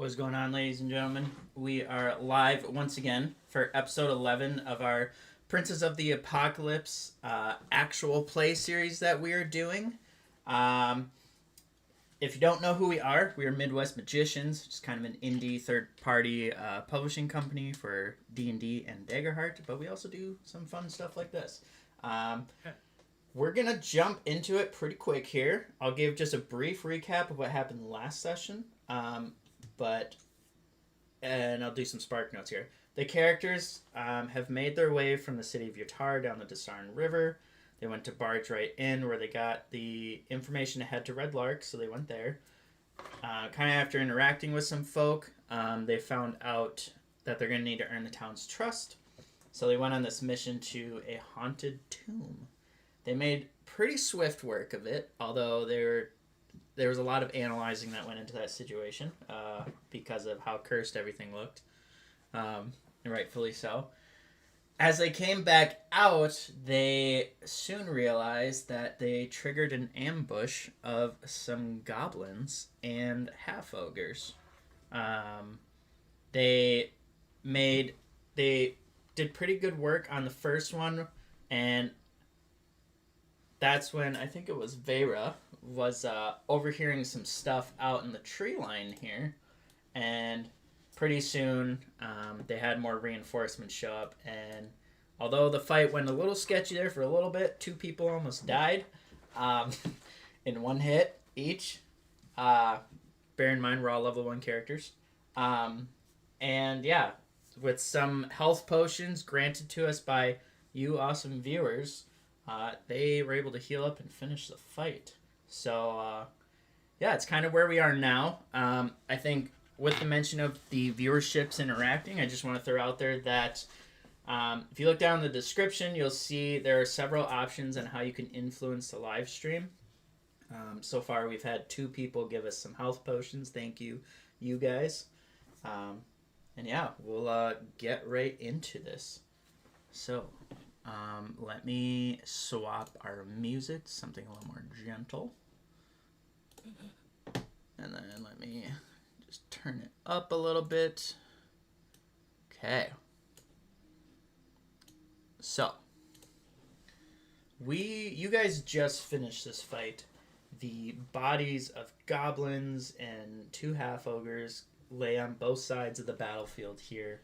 What's going on, ladies and gentlemen? We are live once again for episode 11 of our Princes of the Apocalypse actual play series that we are doing. If you don't know who we are Midwest Magicians, just kind of an indie third-party publishing company for D&D and Daggerheart, but we also do some fun stuff like this. We're going to jump into it pretty quick here. I'll give just a brief recap of what happened last session. And I'll do some spark notes here. The characters have made their way from the city of Yatar down the Desarn River. They went to Barge Right Inn, where they got the information to head to Red Lark, so they went there. Kind of after interacting with some folk, they found out that they're going to need to earn the town's trust. So they went on this mission to a haunted tomb. They made pretty swift work of it, although there was a lot of analyzing that went into that situation because of how cursed everything looked, and rightfully so. As they came back out, they soon realized that they triggered an ambush of some goblins and half-ogres. They did pretty good work on the first one, and that's when I think it was Vera was overhearing some stuff out in the tree line here, and pretty soon they had more reinforcements show up, and although the fight went a little sketchy there for a little bit, 2 people almost died in one hit each. Bear in mind we're all level 1 characters. And yeah, with some health potions granted to us by you awesome viewers, they were able to heal up and finish the fight. So, yeah, it's kind of where we are now. I think with the mention of the viewerships interacting, I just want to throw out there that if you look down in the description, you'll see there are several options on how you can influence the live stream. So far, we've had 2 people give us some health potions. Thank you, you guys. And yeah, we'll get right into this. So, let me swap our music to something a little more gentle. And then let me just turn it up a little bit. Okay. So, you guys just finished this fight. The bodies of goblins and 2 half-ogres lay on both sides of the battlefield here.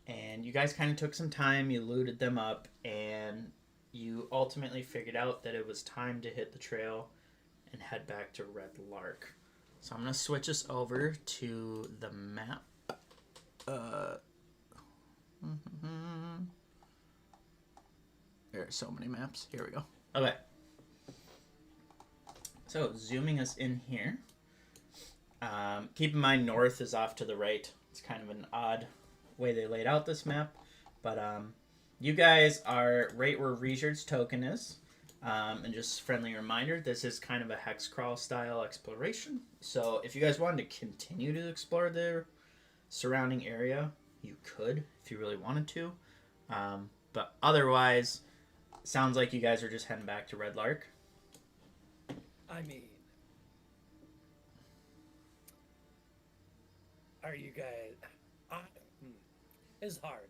And you guys kind of took some time, you looted them up, and you ultimately figured out that it was time to hit the trail and head back to Red Lark. So I'm going to switch us over to the map. There are so many maps. Here we go. Okay. So zooming us in here. Keep in mind north is off to the right. It's kind of an odd way they laid out this map, but you guys are right where Reijard's token is, and just friendly reminder, this is kind of a hex crawl style exploration, so if you guys wanted to continue to explore the surrounding area, you could if you really wanted to, but otherwise sounds like you guys are just heading back to Red Lark. I mean, are you guys... It's hard,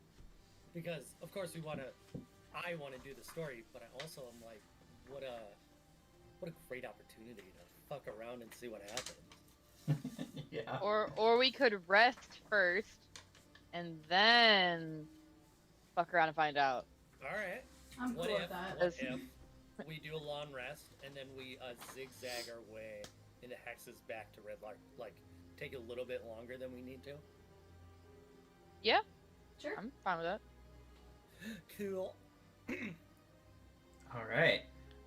because of course I want to do the story, but I also am like, what a great opportunity to fuck around and see what happens. Yeah. Or we could rest first, and then fuck around and find out. All right. I'm cool with that. What if we do a long rest and then we zigzag our way into hexes back to Red Lark? Like, take a little bit longer than we need to. Yeah. Sure. I'm fine with that. Cool. All right.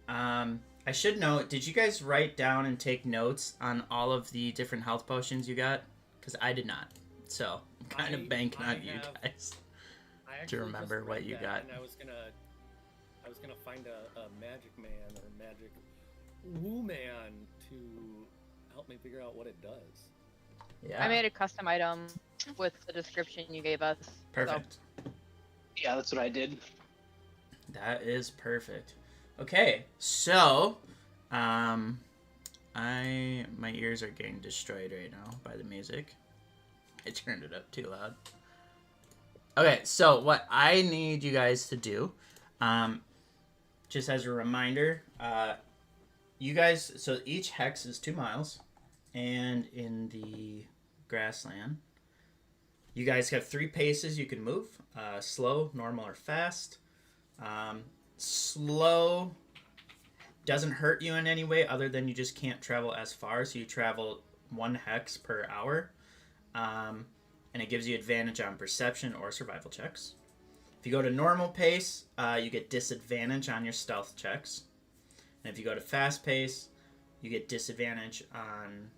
I should note, did you guys write down and take notes on all of the different health potions you got? Because I did not. So I'm kind of banking on you guys to remember what you got. And I was gonna find a magic man or magic woo man to help me figure out what it does. Yeah. I made a custom item with the description you gave us. Perfect. So. Yeah, that's what I did. That is perfect. Okay, so My ears are getting destroyed right now by the music. I turned it up too loud. Okay, so what I need you guys to do, just as a reminder, you guys, so each hex is 2 miles, and in the grassland, you guys have 3 paces you can move, slow, normal, or fast. Slow doesn't hurt you in any way other than you just can't travel as far, so you travel 1 hex per hour, and it gives you advantage on perception or survival checks. If you go to normal pace, you get disadvantage on your stealth checks. And if you go to fast pace, you get disadvantage on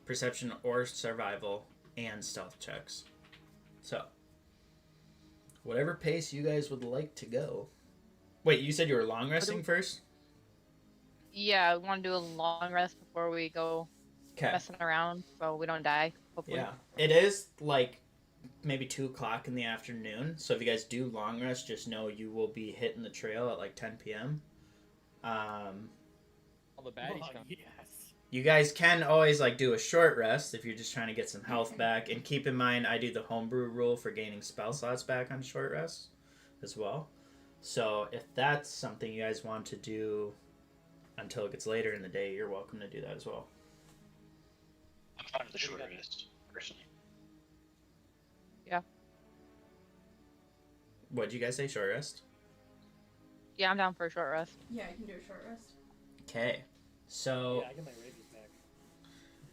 perception or survival and stealth checks. So, whatever pace you guys would like to go. Wait, you said you were long resting first? Yeah, we want to do a long rest before we go messing around so we don't die, hopefully. Yeah. It is like maybe 2 o'clock in the afternoon, so if you guys do long rest, just know you will be hitting the trail at like 10 p.m. All the baddies come. Yes. You guys can always like do a short rest if you're just trying to get some health back, and keep in mind I do the homebrew rule for gaining spell slots back on short rest as well. So if that's something you guys want to do until it gets later in the day, you're welcome to do that as well. I'm fine with the short rest, personally. Yeah. What'd you guys say, short rest? Yeah, I'm down for a short rest. Yeah, I can do a short rest. Okay. So Yeah, I get my rages back.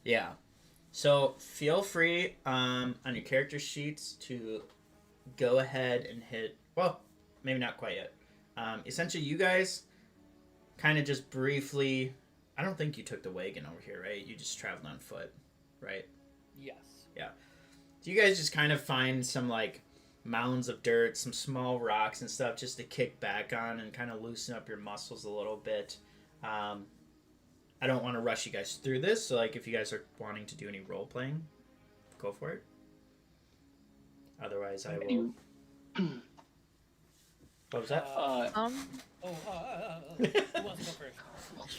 yeah. So feel free on your character sheets to go ahead and hit, well, maybe not quite yet. Essentially, you guys kind of just briefly, I don't think you took the wagon over here, right? You just traveled on foot, right? Yes. So you guys just kind of find some like mounds of dirt, some small rocks and stuff just to kick back on and kind of loosen up your muscles a little bit. I don't want to rush you guys through this, so like if you guys are wanting to do any role playing, go for it. Otherwise, I will. What was that? Who wants to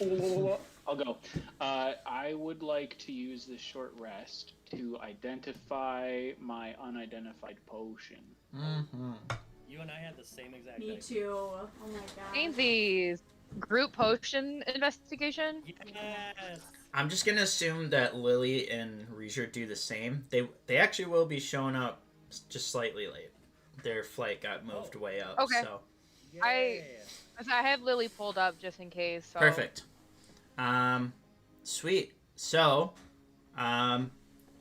go first? I'll go. I would like to use this short rest to identify my unidentified potion. Mm-hmm. You and I had the same exact Me idea. too. Oh my god. Ainsley's group potion investigation. Yes. I'm just gonna assume that Lily and Reisha do the same. They actually will be showing up just slightly late. Their flight got moved way up. Okay. So Yeah. I have Lily pulled up just in case. So. perfect. Sweet. So,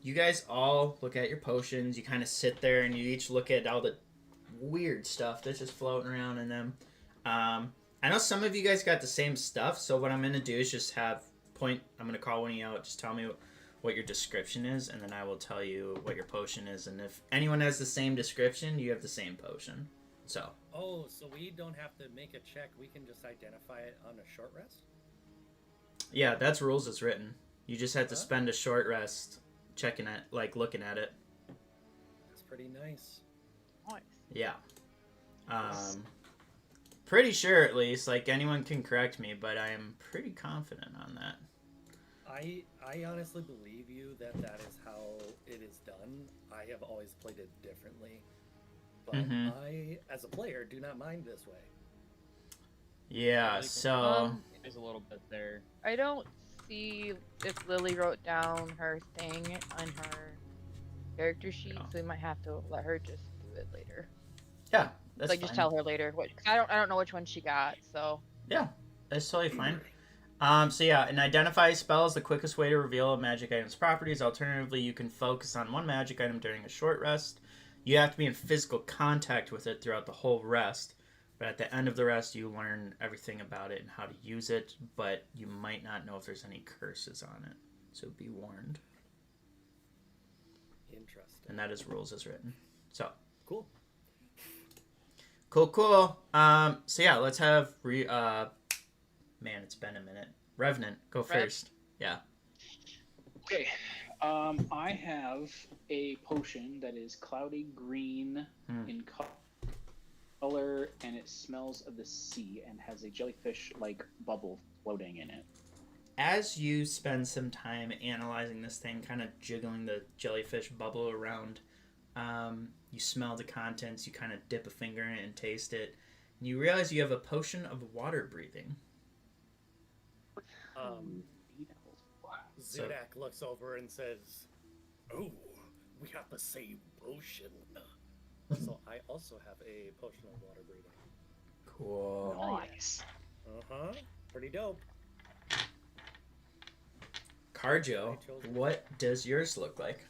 you guys all look at your potions. You kind of sit there and you each look at all the weird stuff that's just floating around in them. I know some of you guys got the same stuff, so what I'm going to do is just I'm going to call one of you out. Just tell me what your description is, and then I will tell you what your potion is. And if anyone has the same description, you have the same potion. So. Oh, so we don't have to make a check. We can just identify it on a short rest? Yeah, that's rules as written. You just have to spend a short rest checking it, like looking at it. That's pretty nice. Nice. Yeah. Pretty sure at least. Like anyone can correct me, but I am pretty confident on that. I honestly believe you that is how it is done. I have always played it differently. But I, as a player, do not mind this way. Yeah, so... There's a little bit there. I don't see if Lily wrote down her thing on her character sheet, so we might have to let her just do it later. Yeah, that's like fine. just tell her later. Cause I don't know which one she got. So yeah, that's totally fine. So yeah, an identify spell is the quickest way to reveal a magic item's properties. Alternatively, you can focus on one magic item during a short rest. You have to be in physical contact with it throughout the whole rest. But at the end of the rest, you learn everything about it and how to use it, but you might not know if there's any curses on it. So be warned. Interesting. And that is rules as written. So. Cool. Cool. So yeah, let's have man, it's been a minute. Revenant, go first. Yeah. Okay. I have a potion that is cloudy green in color, and it smells of the sea and has a jellyfish-like bubble floating in it. as you spend some time analyzing this thing, kind of jiggling the jellyfish bubble around, you smell the contents, you kind of dip a finger in it and taste it, and you realize you have a potion of water breathing. Zudak looks over and says, "Oh, we have the same potion." So I also have a potion of water breathing. Cool. Nice. Pretty dope. Carjo, what does yours look like?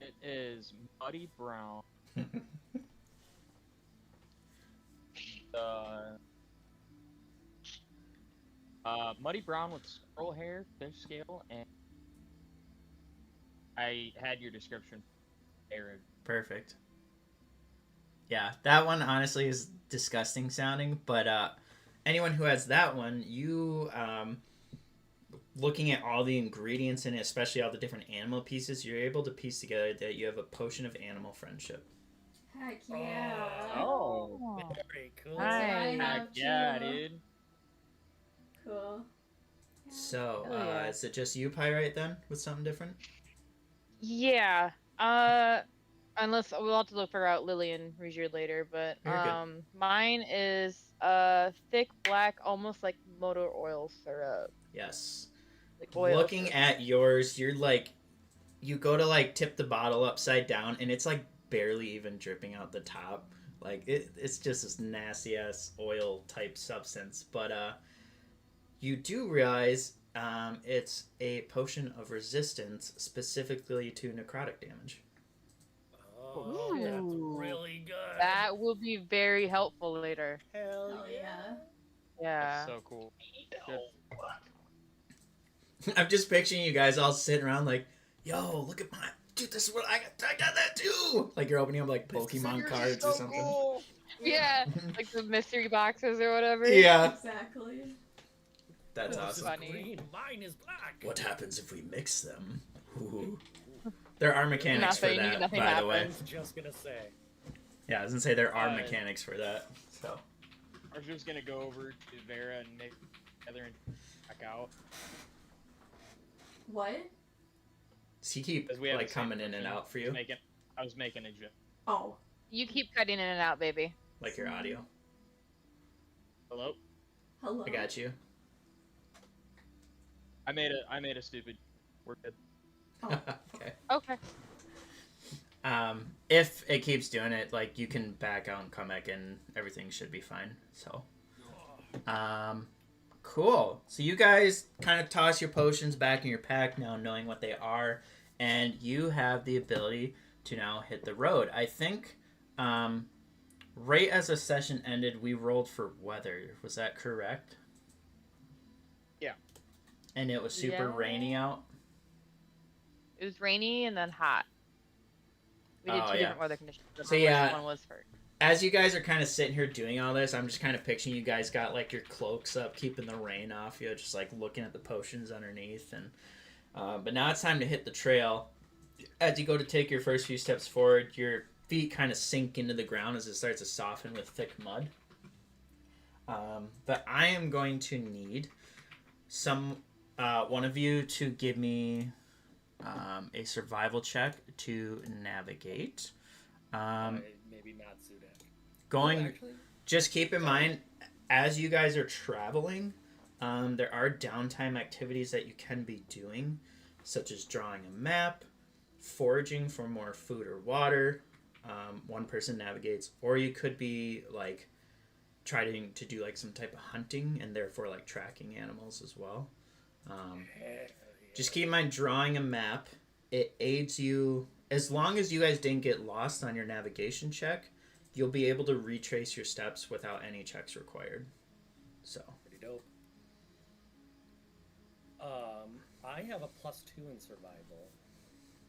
It is muddy brown. Muddy brown with squirrel hair, fish scale, and I had your description. Arid. Perfect. Yeah, that one honestly is disgusting sounding, but anyone who has that one, you looking at all the ingredients in it, especially all the different animal pieces, you're able to piece together that you have a potion of animal friendship. Heck yeah. Oh. Very cool. Nice. Heck yeah, dude. Cool. So, Oh, yeah. is it just you, Pyrite, then, with something different? Yeah. Unless we'll have to look figure out Lily and Rugier later, but You're good. mine is thick black, almost like motor oil syrup. Yes. Like oil Looking syrup. at yours, you're like, you go to like tip the bottle upside down, and it's like barely even dripping out the top. Like it's just this nasty ass oil type substance. But you do realize it's a potion of resistance specifically to necrotic damage. Oh, that's Ooh. really good. That will be very helpful later. Hell Hell yeah. Yeah. That's so cool. Good. I'm just picturing you guys all sitting around like, yo, look at my dude, this is what I got that too. Like you're opening up like Pokemon cards or something. Cool. Yeah, like the mystery boxes or whatever. Yeah. Exactly. That's Yours is awesome. Funny. green, mine is black. What happens if we mix them? Ooh. There are mechanics for Nothing, that, nothing by the way. I was just gonna say. Yeah, I was gonna say there are mechanics for that. So I was just gonna go over to Vera and make together and back out. What? does he keep 'Cause we have like the same coming in and person. out for you? I was making a joke. Oh. You keep cutting in and out, baby. Like your audio? Hello? Hello. I got you. I made a stupid. We're good. Oh. Okay. Okay. If it keeps doing it, like you can back out and come back in, everything should be fine. So, cool. So you guys kind of toss your potions back in your pack now, knowing what they are, and you have the ability to now hit the road. I think, right as the session ended, we rolled for weather. Was that correct? Yeah. And it was super Yeah. rainy out. It was rainy and then hot. We did Oh, two yeah. different weather conditions. I don't So, remember yeah. which one was first. As you guys are kind of sitting here doing all this, I'm just kind of picturing you guys got like your cloaks up, keeping the rain off you, just like looking at the potions underneath. And but now it's time to hit the trail. As you go to take your first few steps forward, your feet kind of sink into the ground as it starts to soften with thick mud. But I am going to need one of you to give me a survival check to navigate. Maybe not Zudak. Going. Actually, Just keep in mind, as you guys are traveling, there are downtime activities that you can be doing, such as drawing a map, foraging for more food or water. One person navigates, or you could be like trying to do like some type of hunting and therefore like tracking animals as well. Just keep in mind, drawing a map, it aids you. As long as you guys didn't get lost on your navigation check, you'll be able to retrace your steps without any checks required. So, pretty dope. I have a +2 in survival.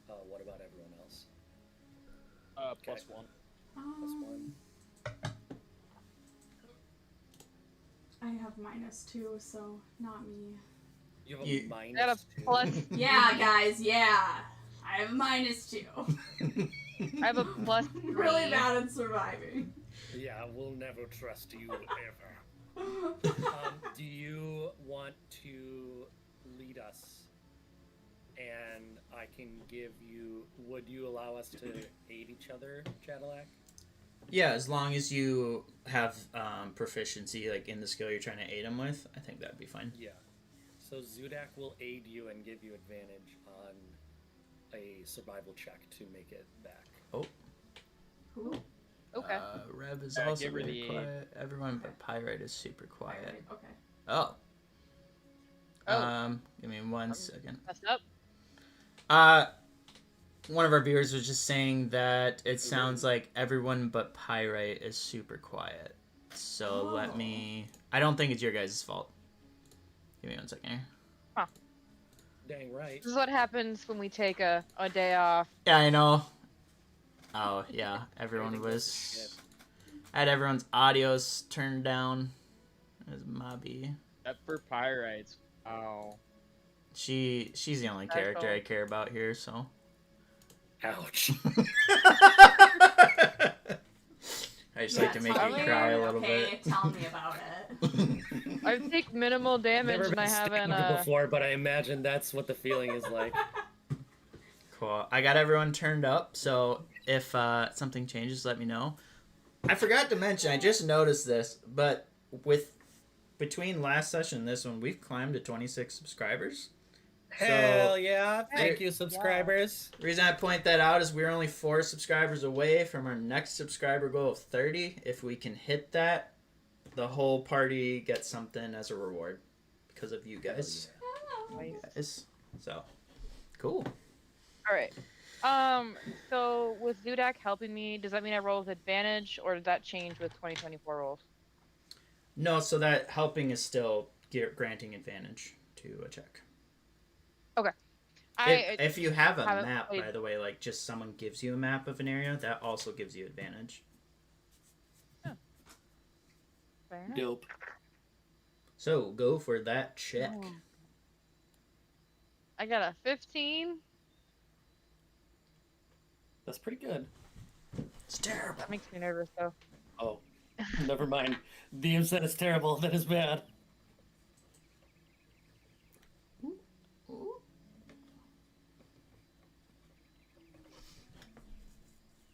What about everyone else? +1. Um, +1. I have -2, so not me. You have a You- I got a -2. plus. Yeah, guys, yeah. I have -2. I have a +3. Really bad at surviving. Yeah, we'll never trust you ever. Do you want to I can give you. Would you allow us to aid each other, Cadillac? Yeah, as long as you have proficiency like in the skill you're trying to aid him with, I think that'd be fine. Yeah. So Zudak will aid you and give you advantage on a survival check to make it back. Oh. Who? Okay. Rev is Yeah, also give her very the aid. quiet. Everyone but Pyrite is super quiet. Okay. Oh. Oh. Give me 1 second. Messed up. One of our viewers was just saying that it sounds like everyone but Pyrite is super quiet. So let me... I don't think it's your guys' fault. Give me 1 second here. Dang right. This is what happens when we take a day off. Yeah, I know. Oh, yeah. Everyone Everything goes to was... shit. I had everyone's audios turned down. As Mobby. Except for Pyrites. Wow. She's the only character I care about here, so... Ouch. I just like to make tell you me. cry a little Okay, bit. tell me about it. I take minimal damage Never and been I stabbed haven't. before, but I imagine that's what the feeling is like. Cool. I got everyone turned up, so if something changes, let me know. I forgot to mention, I just noticed this, but between last session and this one, we've climbed to 26 subscribers. Hell yeah! Thank Hey, you, subscribers. The reason I point that out is we're only 4 subscribers away from our next subscriber goal of 30. If we can hit that, the whole party gets something as a reward because of you guys. Nice. So, cool. All right. So with Zudak helping me, does that mean I roll with advantage, or does that change with 2024 rolls? No, so that helping is still granting advantage to a check. Okay. If you have a haven't map, played- by the way, like just someone gives you a map of an area, that also gives you advantage. Fair enough. Dope. So go for that check. Oh. I got a 15. That's pretty good. It's terrible. That makes me nervous though. Oh, never mind. DM said it's terrible. That is bad.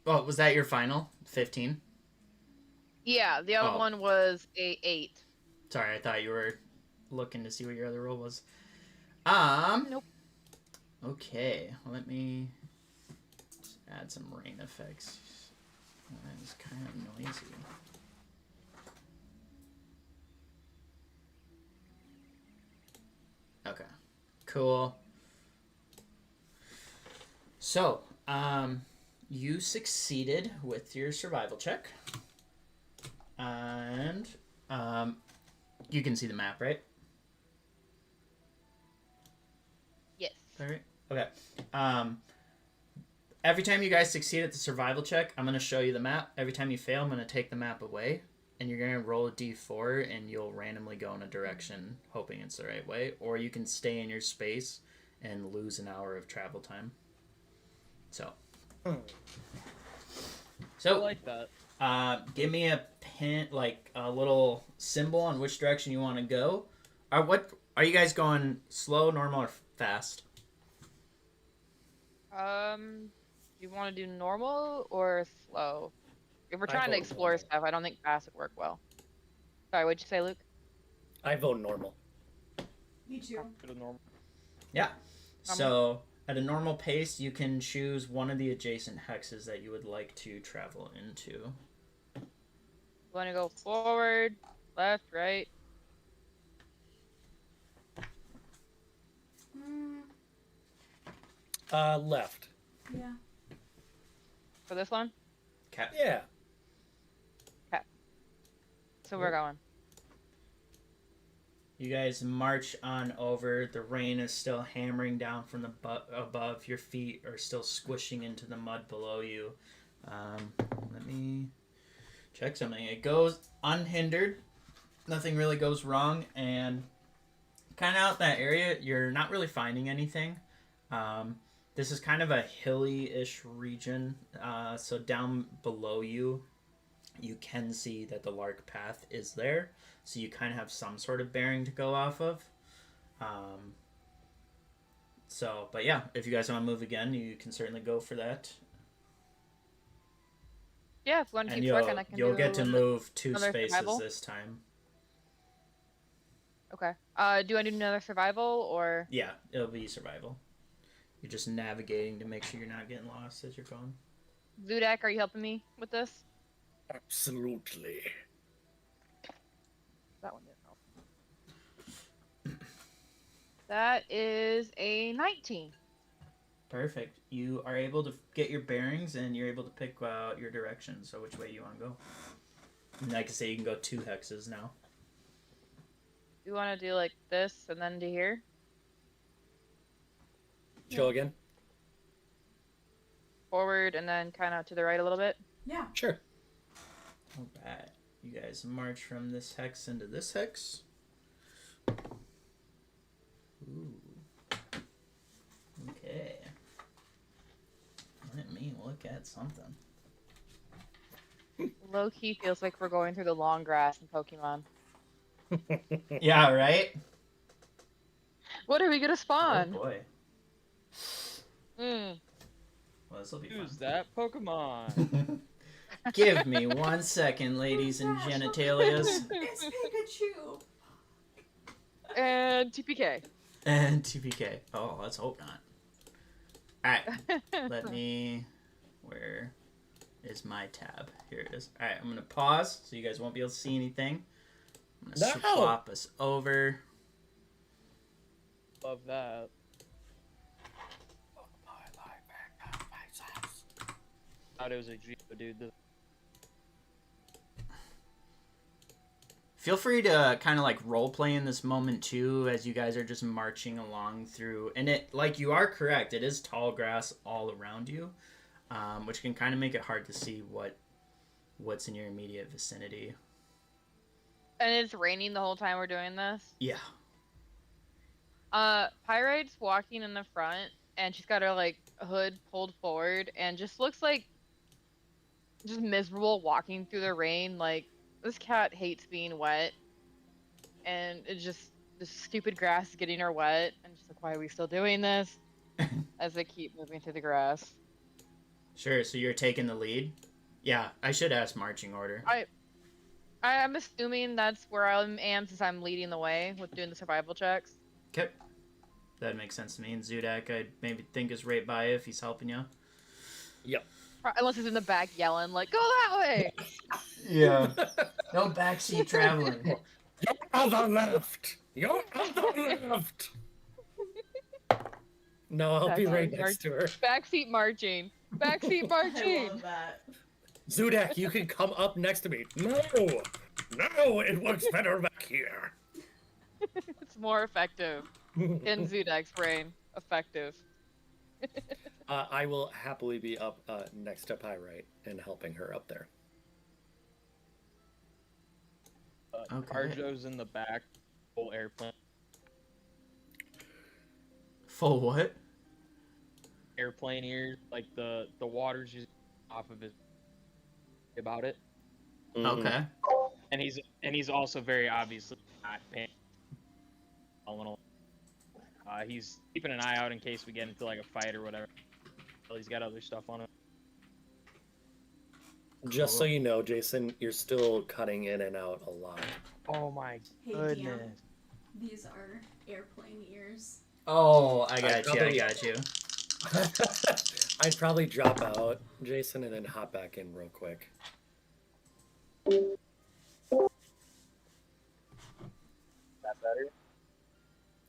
Oh, was that your final? 15? Yeah, the other Oh. one was a 8. Sorry, I thought you were looking to see what your other roll was. Nope. Okay, let me just add some rain effects. That is kind of noisy. Okay, cool. So, you succeeded with your survival check. And, you can see the map, right? Yes. All right. Okay. Every time you guys succeed at the survival check, I'm going to show you the map. Every time you fail, I'm going to take the map away. And you're going to roll a d4, and you'll randomly go in a direction, hoping it's the right way. Or you can stay in your space and lose an hour of travel time. So. I So, like that. give me a pin, like a little symbol on which direction you want to go. Are you guys going slow, normal, or fast? You want to do normal or slow? If we're trying to vote explore normal. stuff, I don't think fast would work well. Sorry, what'd you say, Luke? I vote normal. Me too. Go to normal. Yeah. So, at a normal pace, you can choose one of the adjacent hexes that you would like to travel into. You want to go forward, left, right? Left. Yeah. For this one? Okay. Yeah. So we're going. You guys march on over. The rain is still hammering down from the above. Your feet are still squishing into the mud below you. Let me check something. It goes unhindered. Nothing really goes wrong. And kind of out that area, you're not really finding anything. This is kind of a hilly-ish region. So down below you, you can see that the Lark Path is there. So you kind of have some sort of bearing to go off of. So, but yeah, if you guys want to move again, you can certainly go for that. Yeah, if you want to And keep working, I can you'll do get to move 2 another spaces survival. this time. Okay. Do I do another survival or? Yeah, it'll be survival. You're just navigating to make sure you're not getting lost as you're going. Zudak, are you helping me with this? Absolutely. That one didn't help. That is a 19. Perfect. You are able to get your bearings and you're able to pick out your direction. So which way you want to go. And like I say, you can go 2 hexes now. You want to do like this and then to here? Show again? Forward and then kind of to the right a little bit? Yeah. Sure. All right. You guys march from this hex into this hex. Ooh. Okay. Let me look at something. Low key feels like we're going through the long grass in Pokemon. Yeah, right? What are we gonna Oh spawn? boy. Mm. Well, this will be fun. Who's that Pokemon? Give me 1 second, ladies and Gosh, genitalias. It's Pikachu. And TPK. And TPK. Oh, let's hope not. Alright, let me... Where is my tab? Here it is. Alright, I'm going to pause so you guys won't be able to see anything. I'm going to No! swap us over. Love that. Thought it was a Geo, dude. Feel free to kind of like role play in this moment too, as you guys are just marching along through. And it, like, you are correct, it is tall grass all around you, which can kind of make it hard to see what's in your immediate vicinity. And it's raining the whole time we're doing this? Yeah. Pyrite's walking in the front, and she's got her, like, hood pulled forward, and just looks like just miserable walking through the rain. Like, this cat hates being wet, and it's just the stupid grass is getting her wet, and she's like, why are we still doing this? As they keep moving through the grass. Sure, so you're taking the lead? Yeah, I should ask marching order. I'm assuming that's where I am since I'm leading the way with doing the survival checks. Okay. That makes sense to me. And Zudak, I maybe think is right by you if he's helping you. Yep. Unless he's in the back yelling, like, go that way! Yeah. No backseat traveling. You're on the left! You're on the left! No, I'll be right next to her. Backseat marching. Backseat marching. I love that. Zudak, you can come up next to me. No! No, it works better back here. It's more effective. In Zudak's brain. Effective. I will happily be up next to Pyrite and helping her up there. Okay. Arjo's in the back, full airplane. Full what? Airplane ears, like the water's just off of his about it. Okay. And he's also very obviously not paying. He's keeping an eye out in case we get into like a fight or whatever. Well, he's got other stuff on him. Just so you know, Jason, you're still cutting in and out a lot. Oh my Hey, goodness. DM, these are airplane ears. Oh, I got you. I'd probably drop out, Jason, and then hop back in real quick. That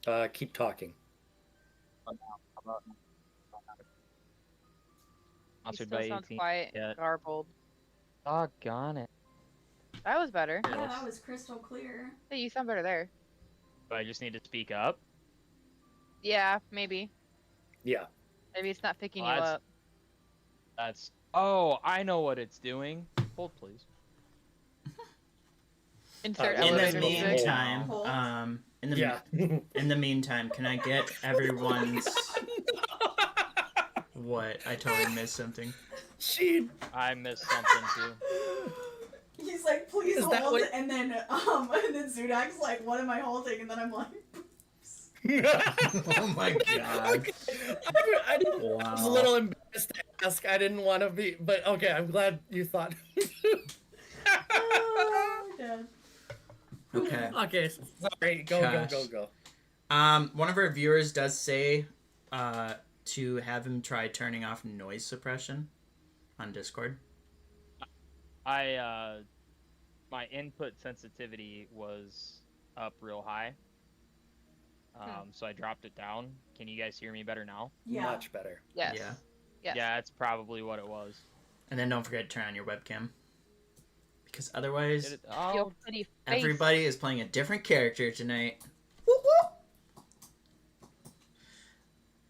better? Keep talking. He Sponsored still by sounds 18. quiet Yeah. and garbled. Doggone it. That was better. Yeah, that was crystal clear. Hey, you sound better there. But I just need to speak up. Yeah, maybe. Yeah. Maybe it's not picking Well, you that's- up. That's. Oh, I know what it's doing. Hold, please. Insert In the In the elevator music. meantime, Hold. Yeah. in the meantime, can I get everyone's... What? I totally missed something. She. I missed something too. He's like, please Is that hold, what- and then Zudak's like, what am I holding? And then I'm like, Oh my god. Okay. I was a little embarrassed to ask. I didn't want to be, but okay. I'm glad you thought. Oh, dead. Okay. Okay, sorry. Go. One of our viewers does say to have him try turning off noise suppression on Discord. My input sensitivity was up real high. So I dropped it down. Can you guys hear me better now? Yeah. Much better. Yes. Yeah. Yes. Yeah, that's probably what it was. And then don't forget to turn on your webcam. Because otherwise, Did it? Your Oh, pretty face. everybody is playing a different character tonight.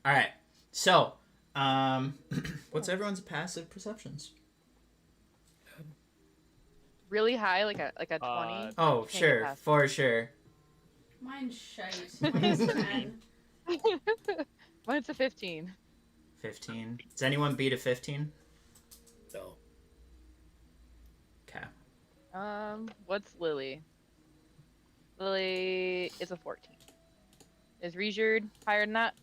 Alright. So, what's everyone's passive perceptions? Really high, like a 20. Oh, Can't get sure. past For sure. Mine's shite. Mine's 10. Mine's a 15. 15. Does anyone beat a 15? No. Okay. What's Lily? Lily is a 14. Is Rejured higher than that?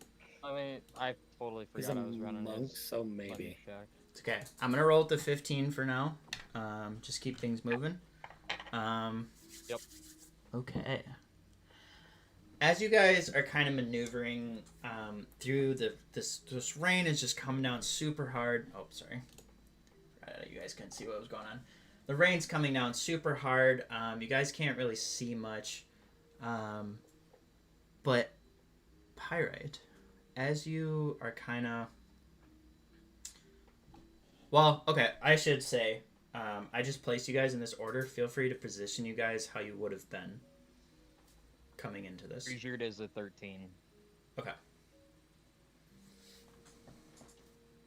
I mean, I totally He's forgot a I was running monk, his so money maybe. check. It's okay. I'm gonna roll with the 15 for now. Just keep things moving. Yep. Okay. As you guys are kind of maneuvering through this rain is just coming down super hard. Oh, sorry. You guys couldn't see what was going on. The rain's coming down super hard. You guys can't really see much. But Pyrite, as you are kind of... Well, okay, I should say, I just placed you guys in this order. Feel free to position you guys how you would have been coming into this. Rejured is a 13. Okay.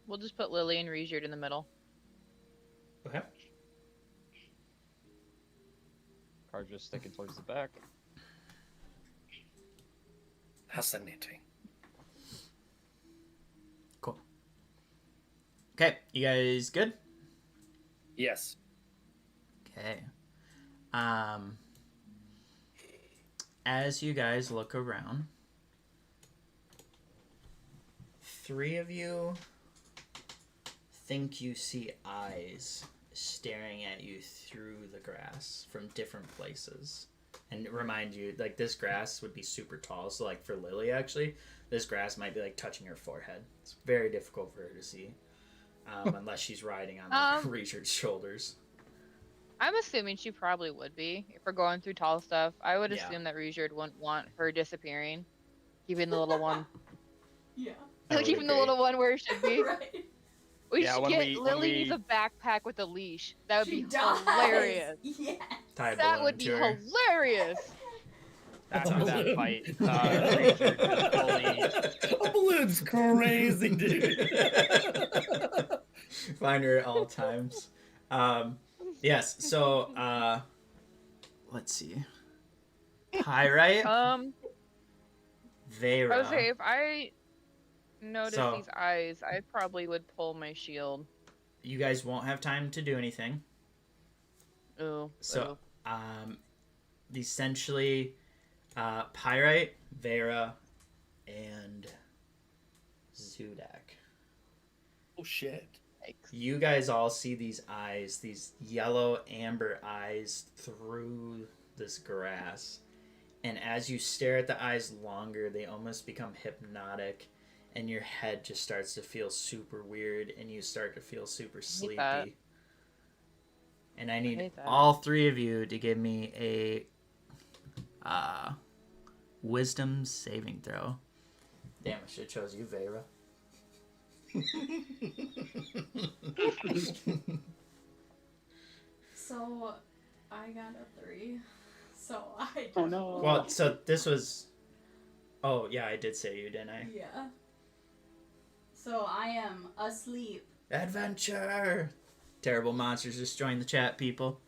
We'll just put Lily and Rejured in the middle. Okay. Car's just sticking towards the back. Fascinating. Cool. Okay, you guys good? Yes. Okay. As you guys look around, 3 of you think you see eyes staring at you through the grass from different places. And remind you, like, this grass would be super tall, so, like, for Lily, actually, this grass might be, like, touching her forehead. It's very difficult for her to see, unless she's riding on, like, Reacher's shoulders. I'm assuming she probably would be. If we're going through tall stuff, I would Yeah. assume that Rejured wouldn't want her disappearing. Keeping the little one. Yeah. I would Keeping the agree. little one where it should be. Right. We Yeah, should when get we- when Lily we- needs a backpack with a leash. That would She be does. hilarious. Yeah. Tie a That balloon would be to her. hilarious. That's After awesome. that fight, Rejured just fully... A balloon's crazy, dude. Find her at all times. Yes, so, let's see. Pyrite, I would Vera. say if I notice So- these eyes, I probably would pull my shield. You guys won't have time to do anything. Ooh. So, ooh. Essentially, Pyrite, Vera, and Zudak. Oh shit. Yikes. You guys all see these eyes, these yellow amber eyes through this grass. And as you stare at the eyes longer, they almost become hypnotic. And your head just starts to feel super weird. And you start to feel super sleepy. that. And I need hate that. all 3 of you to give me a wisdom saving throw. Damn, I should have chose you, Vera. So, I got a 3. So, I Oh no. Well, so this was... Oh, yeah, I did say you, didn't I? Yeah. So, I am asleep. Adventure! Terrible monsters just joined the chat, people.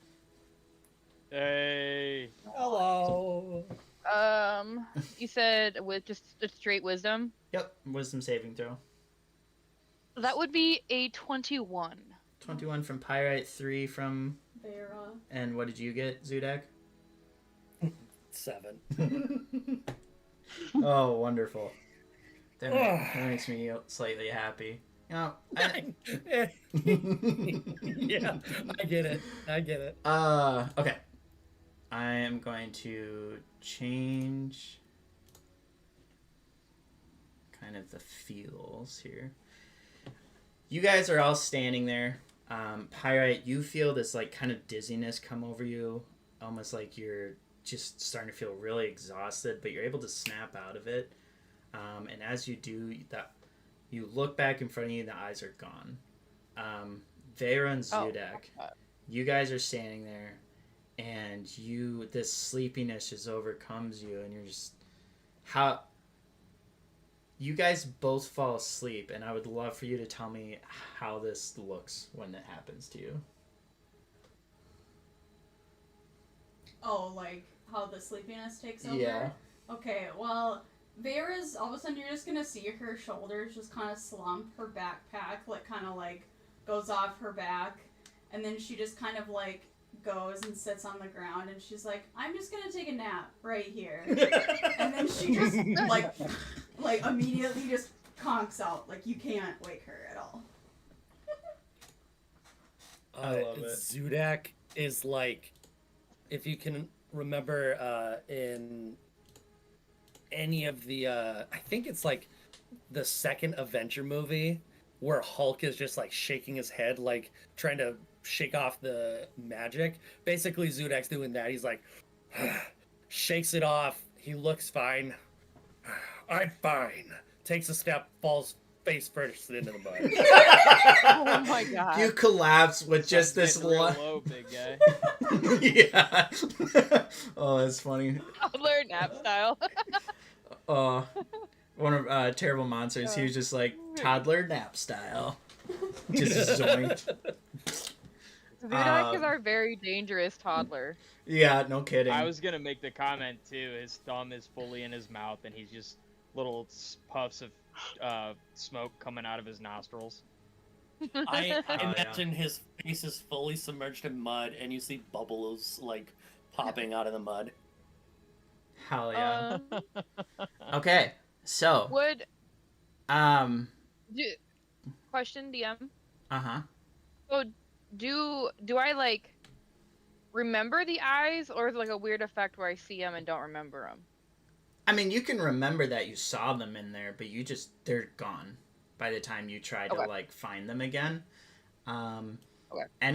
Hey! Hello. You said with just a straight wisdom? Yep, wisdom saving throw. That would be a 21. 21 from Pyrite, 3 from... Vera. And what did you get, Zudak? 7. Oh, wonderful. That makes me slightly happy. You know, Yeah, I get it. I get it. Okay. I am going to change kind of the feels here. You guys are all standing there. Pyrite, you feel this like kind of dizziness come over you, almost like you're just starting to feel really exhausted, but you're able to snap out of it. And as you do that, you look back in front of you, and the eyes are gone. Vera and Zudak, you guys are standing there, and this sleepiness just overcomes you, and you're just you guys both fall asleep, and I would love for you to tell me how this looks when it happens to you. Oh, like how the sleepiness takes over? Yeah. Okay, well, Vera's, all of a sudden you're just gonna see her shoulders just kind of slump, her backpack, like, kind of, like, goes off her back, and then she just kind of, like, goes and sits on the ground, and she's like, I'm just gonna take a nap right here. And then she just, like, immediately just conks out. Like, you can't wake her at all. I love it. Zudak is like, if you can remember in any of the, I think it's like the second Avenger movie where Hulk is just like shaking his head, like trying to shake off the magic. Basically, Zudak's doing that. He's like, shakes it off. He looks fine. I'm fine. Takes a step, falls face first into the mud. Oh my god. You collapse with just this Getting real low, big guy. Yeah. Oh, that's funny. Toddler nap style. One of Terrible Monsters, he was just like toddler nap style. Just zoinked. Zudak is our very dangerous toddler. Yeah, no kidding. I was gonna make the comment too. His thumb is fully in his mouth, and he's just little puffs of smoke coming out of his nostrils. I imagine his face is fully submerged in mud, and you see bubbles like popping out of the mud. Hell yeah. Okay, so Would question DM? uh-huh. So do I like remember the eyes, or is it like a weird effect where I see them and don't remember them? I mean, you can remember that you saw them in there, but they're gone by the time you try to like find them again. And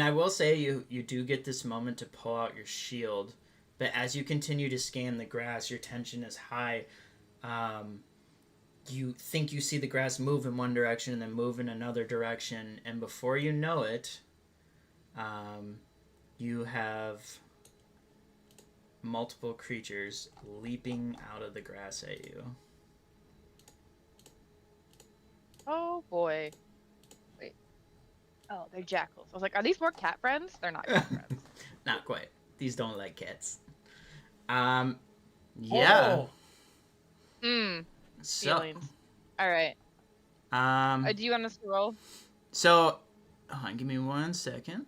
I will say you do get this moment to pull out your shield, but as you continue to scan the grass, your tension is high. You think you see the grass move in one direction and then move in another direction, and before you know it, you have multiple creatures leaping out of the grass at you. Oh boy. Wait. Oh, they're jackals. I was like, are these more cat friends? They're not cat friends. Not quite. These don't like cats. Yeah. So, Feelings. All right. Do you want us to roll? So, give me 1 second.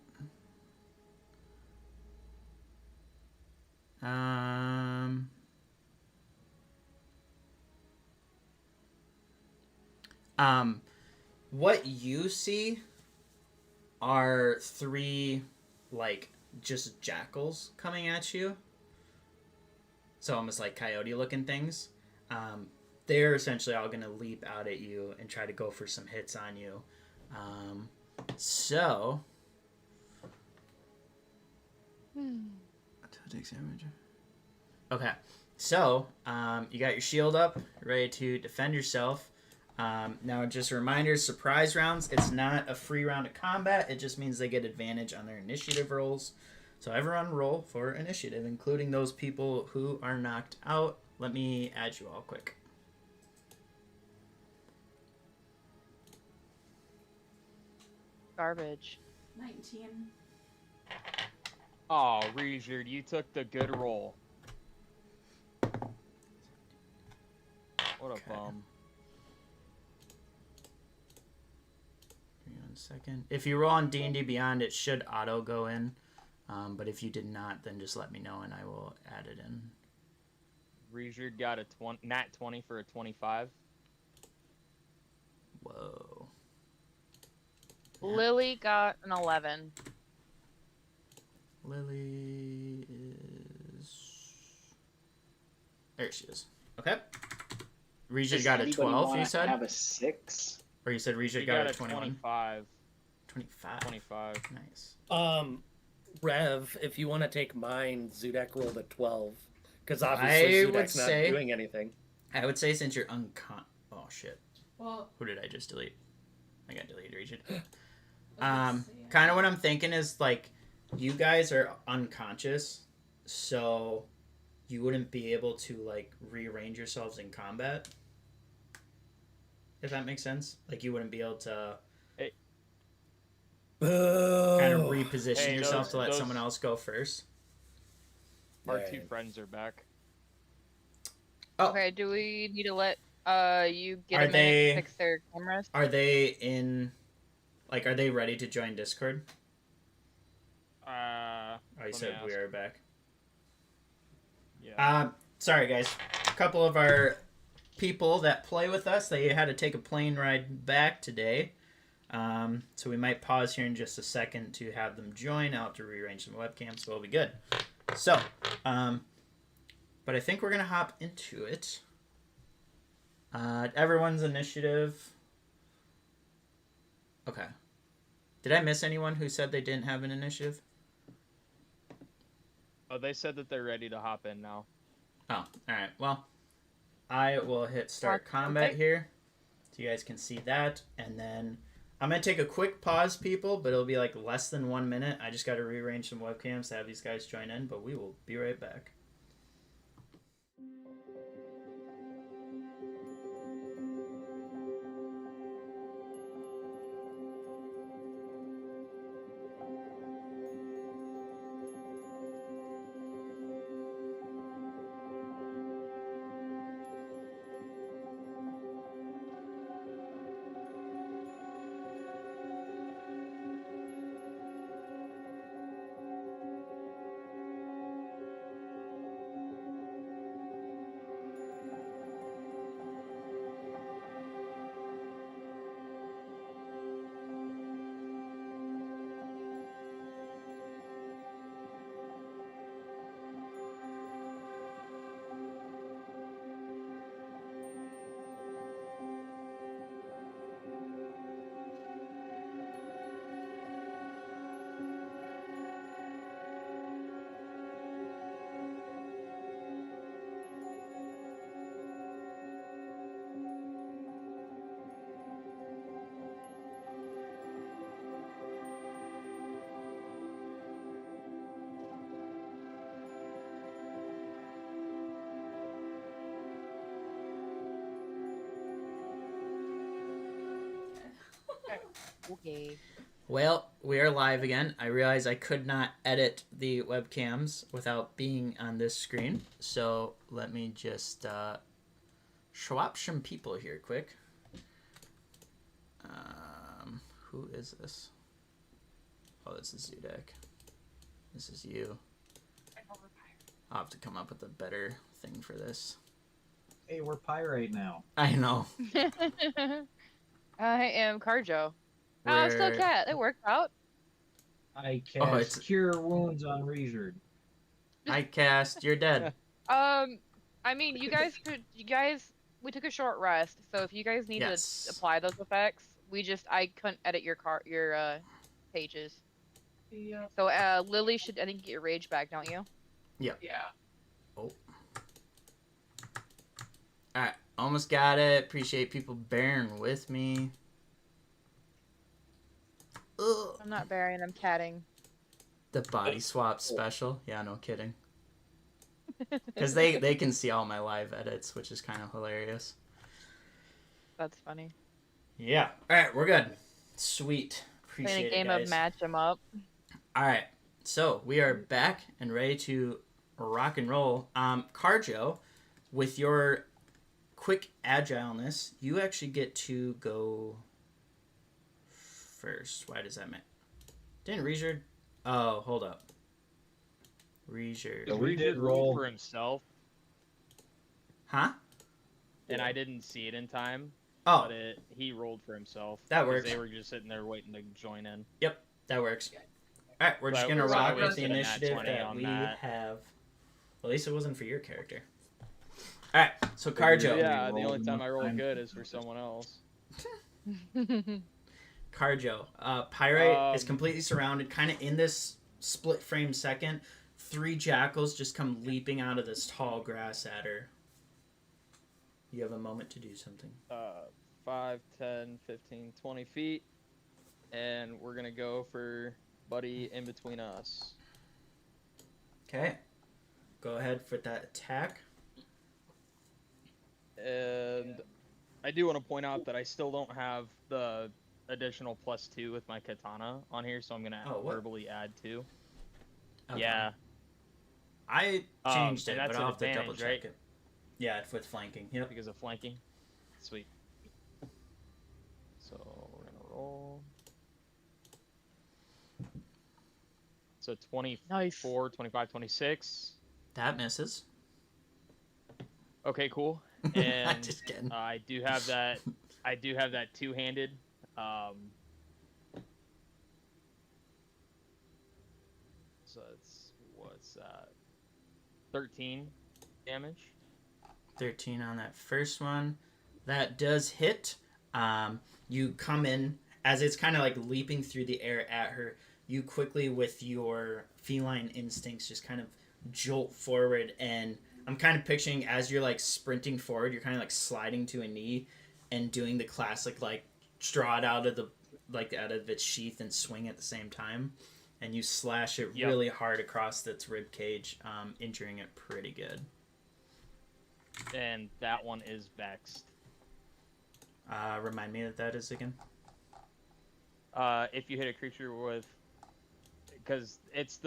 What you see are 3, like, just jackals coming at you. So almost like coyote-looking things. They're essentially all going to leap out at you and try to go for some hits on you. So... Okay, so you got your shield up, ready to defend yourself. Now, just a reminder, surprise rounds, it's not a free round of combat. It just means they get advantage on their initiative rolls. So everyone roll for initiative, including those people who are knocked out. Let me add you all quick. Garbage. 19. Oh, Reeser, you took the good roll. What a bum. Give me 1 second. If you roll on D&D Beyond, it should auto go in. But if you did not, then just let me know and I will add it in. Rejured got a nat 20 for a 25. Whoa. Lily got an 11. Lily is... There she is. Okay. Rejured Does got a anybody 12, you wanna said? have a 6? Or you said Rejured He got got a a 21? 25. 25. 25. Nice. Rev, if you want to take mine, Zudek rolled a 12. Because I obviously would Zudek's not say- doing anything. I would say since you're Oh, shit. Well, Who did I just delete? I got deleted Rejured. I was gonna say, Kind of what I'm thinking is, like, you guys are unconscious, so you wouldn't be able to, like, rearrange yourselves in combat. If that makes sense. Like, you wouldn't be able to kind of reposition Hey, yourself to let those- someone else go first. Our Dang. 2 friends are back. Oh. Okay, do we need to let you get Are a minute they- to fix their cameras? Are they in... Like, are they ready to join Discord? Oh, you Let me said we ask. are back. Yeah. Sorry, guys. A couple of our people that play with us, they had to take a plane ride back today. So we might pause here in just a second to have them join. I'll have to rearrange some webcams, so we'll be good. So, but I think we're going to hop into it. Everyone's initiative. Okay. Did I miss anyone who said they didn't have an initiative? Oh, they said that they're ready to hop in now. Oh, alright. Well, I will hit start Okay. combat here. So you guys can see that. And then I'm going to take a quick pause, people, but it'll be like less than 1 minute. I just got to rearrange some webcams to have these guys join in, but we will be right back. Okay. Well, we are live again. I realized I could not edit the webcams without being on this screen. So let me just swap some people here quick. Who is this? Oh, this is Zudek. This is you. I'll have to come up with a better thing for this. Hey, we're pyrite now. I know. I am Carjo. Oh, still We're- cat. It worked out. I Oh, cast it's- Cure Wounds on Rejured. I cast. You're dead. I mean, you guys, we took a short rest, so if you guys need Yes. to apply those effects, I couldn't edit your pages. Yeah. So, Lily should, I think, get your rage back, don't you? Yeah. Alright, almost got it. Appreciate people bearing with me. Ugh. I'm not bearing, I'm catting. The body swap special? Yeah, no kidding. Because they can see all my live edits, which is kind of hilarious. That's funny. Yeah. Alright, we're good. Sweet. Playing Appreciate a game it, guys. of match 'em up. Alright, so we are back and ready to rock and roll. Carjo, with your quick agileness, you actually get to go first. Why does that matter? Didn't Rejured... Oh, hold up. Rejured. So we Rejured did roll- for himself. Huh? And I didn't see it in time, Oh, but he rolled for himself. That 'cause works. They were just sitting there waiting to join in. yep, that works. All right, we're just So gonna I rock with the wasted a nat initiative 20 that on we that. have. At least it wasn't for your character. All right, so Carjo. Yeah, the rolled only time I roll enough good time. is for someone else. Carjo. Pyrite is Um, completely surrounded, kind of in this split frame second. 3 jackals just come leaping out of this tall grass at her. You have a moment to do something. 5, 10, 15, 20 feet. And we're going to go for Buddy in between us. Okay. Go ahead for that attack. And I do want to point out that I still don't have the additional +2 with my katana on here, so I'm going to Oh, what? verbally add 2. Okay. Yeah. I changed and it, that's but an I'll have to double advantage, check right? it. Yeah, with flanking. Yep. Because of flanking. Sweet. So we're going to roll. So 24, Nice. 25, 26. That misses. Okay, cool. And Just kidding. I do have that. I do have that two-handed. So it's what's that? 13 damage. 13 on that first one. That does hit. You come in as it's kind of like leaping through the air at her. You quickly, with your feline instincts, just kind of jolt forward. And I'm kind of picturing as you're like sprinting forward, you're kind of like sliding to a knee and doing the classic like draw it out of the out of its sheath and swing at the same time. And you slash it Yep. really hard across its rib cage, injuring it pretty good. And that one is vexed. Remind me what that is again. If you hit a creature with, because it's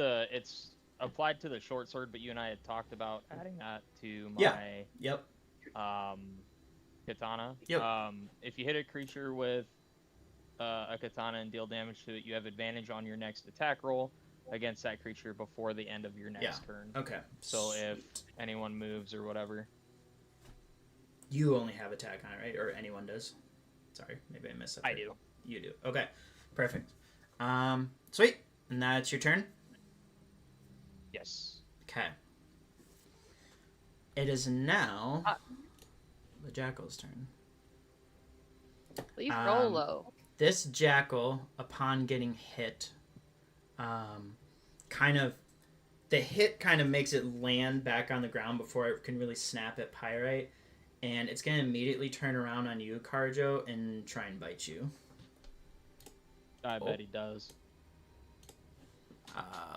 applied to the short sword, but you and I had talked about adding that to my Yep. katana. Yep. If you hit a creature with a katana and deal damage to it, you have advantage on your next attack roll against that creature before the end of your next turn. Okay. So if anyone moves or whatever. You only have attack on it, right? Or anyone does? Sorry, maybe I missed it. I do. You do. Okay. Perfect. Sweet. And that's your turn? Yes. Okay. It is now the jackal's turn. Please roll low. This jackal, upon getting hit, the hit kind of makes it land back on the ground before it can really snap at Pyrite. And it's going to immediately turn around on you, Carjo, and try and bite you. I bet he does.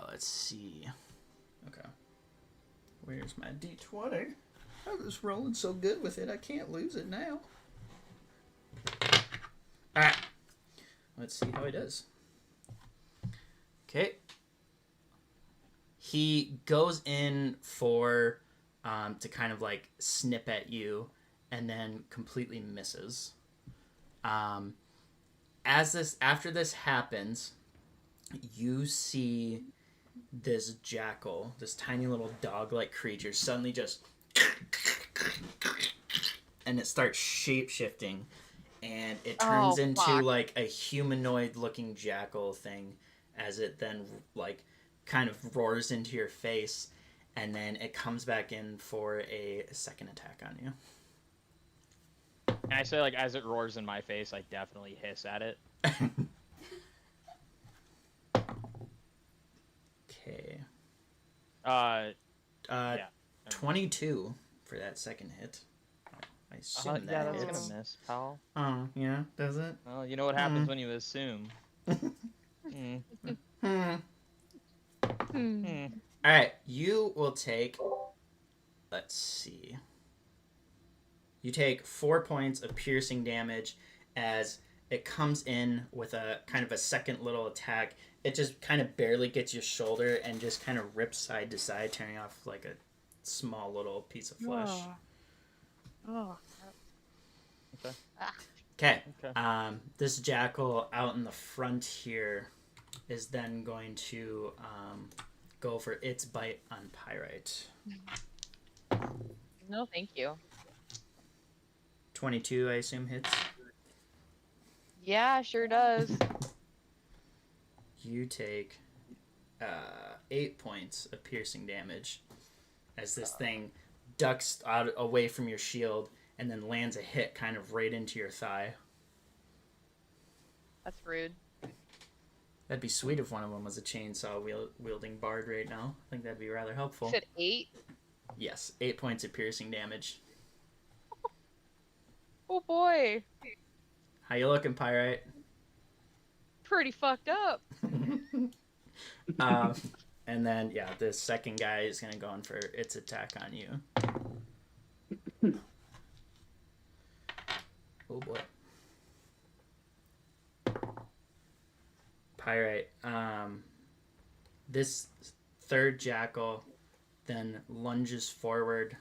Let's see. Okay. Where's my D20? I was rolling so good with it, I can't lose it now. Alright. Let's see how he does. Okay. He goes in for to kind of like snip at you and then completely misses. After this happens, you see this jackal, this tiny little dog-like creature, suddenly just and it starts shape-shifting, and it turns into like a humanoid-looking jackal thing, as it then like kind of roars into your face, and then it comes back in for a second attack on you. And I say, like, as it roars in my face, I definitely hiss at it. Okay. Yeah. 22 for that second hit. I assume that yeah, that's hits. gonna miss, pal. Oh, yeah, does it? Well, you know what happens when you assume. Alright, you will take... Let's see. You take 4 points of piercing damage as it comes in with a kind of a second little attack. It just kind of barely gets your shoulder and just kind of rips side to side, tearing off like a small little piece of flesh. Oh. Okay. Okay. This jackal out in the front here is then going to go for its bite on Pyrite. No, thank you. 22, I assume, hits. Yeah, sure does. You take 8 points of piercing damage as this thing ducks out away from your shield and then lands a hit kind of right into your thigh. That's rude. That'd be sweet if one of them was a chainsaw wielding bard right now. I think that'd be rather You helpful. said 8? Yes, 8 points of piercing damage. Oh boy. How you looking, Pyrite? Pretty fucked up. And then, yeah, the second guy is going to go in for its attack on you. Oh boy. Pyrite. This third jackal then lunges forward.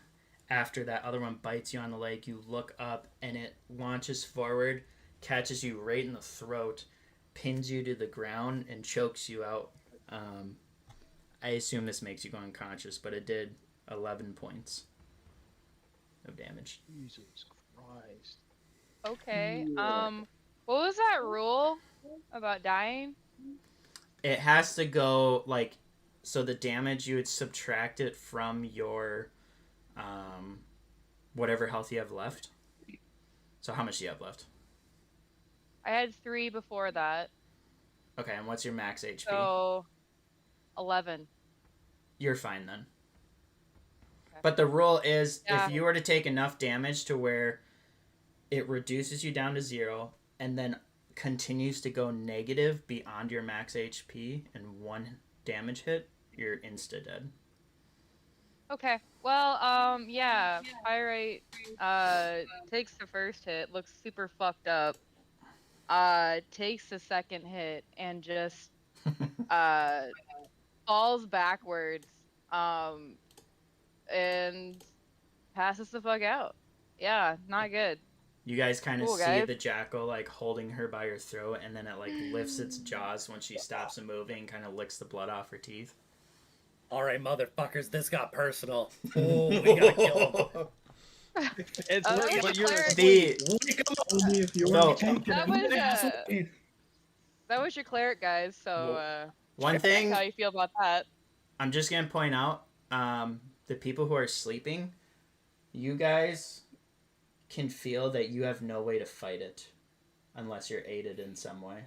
After that other one bites you on the leg, you look up and it launches forward, catches you right in the throat, pins you to the ground, and chokes you out. I assume this makes you go unconscious, but it did 11 points of damage. Jesus Christ. Okay. What was that rule about dying? It has to go, like, so the damage, you would subtract it from your whatever health you have left. So how much do you have left? I had 3 before that. Okay, and what's your max HP? So 11. You're fine then. Okay. But the rule is, Yeah. if you were to take enough damage to where it reduces you down to 0 and then continues to go negative beyond your max HP and 1 damage hit, you're insta dead. Okay. Well, yeah, Pyrite takes the first hit, looks super fucked up. Takes the second hit and just falls backwards. And passes the fuck out. Yeah, not good. You guys kind of Cool, see guys. the jackal like holding her by her throat, and then it like lifts its jaws when she stops moving, kind of licks the blood off her teeth. All right, motherfuckers, this got personal. Oh, we gotta kill him. It's Oh, working, yeah, but you're Claire- Only if you So- were taking That was that was your cleric, guys. So One thing how you feel about that? I'm just gonna point out, the people who are sleeping, you guys can feel that you have no way to fight it unless you're aided in some way.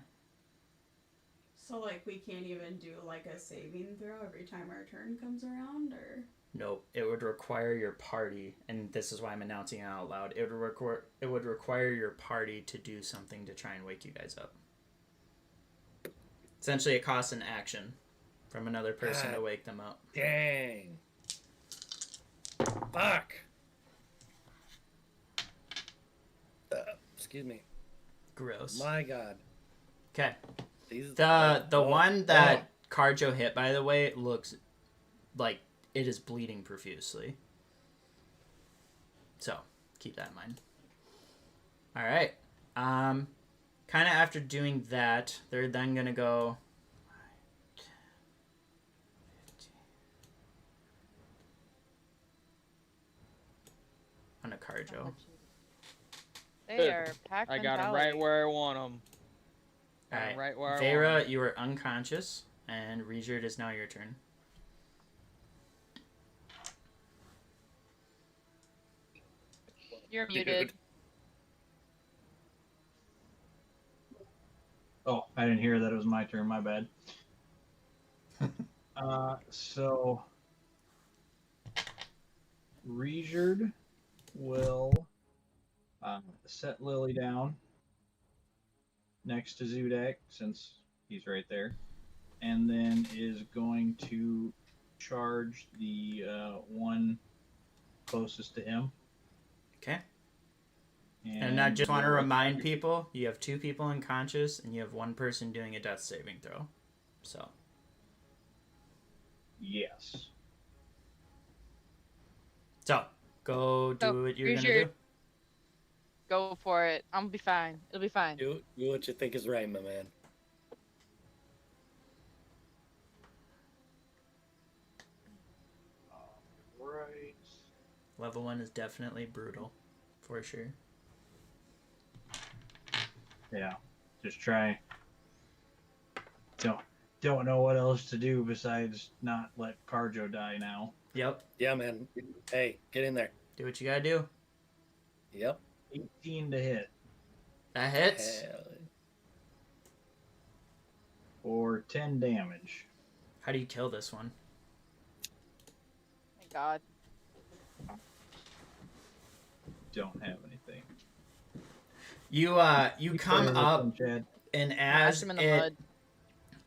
So, like, we can't even do, like, a saving throw every time our turn comes around, or? Nope. It would require your party, and this is why I'm announcing it out loud. It would require your party to do something to try and wake you guys up. Essentially, it costs an action from another person to God. wake them up. Dang. Fuck. Excuse me. Gross. My God. Okay. These The Oh, one that Carjo hit, by the way, looks like it is bleeding profusely. So, keep that in mind. All right. Kind of after doing that, they're then going to go 10, 15. On a Carjo. They Good. are packed. I got him mentality. right where I want him. All right. Right where I want Vera, 'em. you are unconscious, and Regerd is now your turn. You're Dude. muted. Oh, I didn't hear that it was my turn. My bad. So Regerd will set Lily down next to Zudak since he's right there, and then is going to charge the one closest to him. Okay. And I just want to will- remind people, you have 2 people unconscious, and you have 1 person doing a death saving throw. So, Yes. go do So, what you're here's going to your- do. Go for it. I'm gonna be fine. It'll be fine. Do what you think is right, my man. Right. Level 1 is definitely brutal, for sure. Yeah. Just try. Don't know what else to do besides not let Carjo die now. Yep. Yeah, man. Hey, get in there. Do what you gotta do. Yep. 18 to hit That hits. Hell. for 10 damage. How do you kill this one? My God. Don't have anything. You come up, Chad. and Smash as him in the it mud.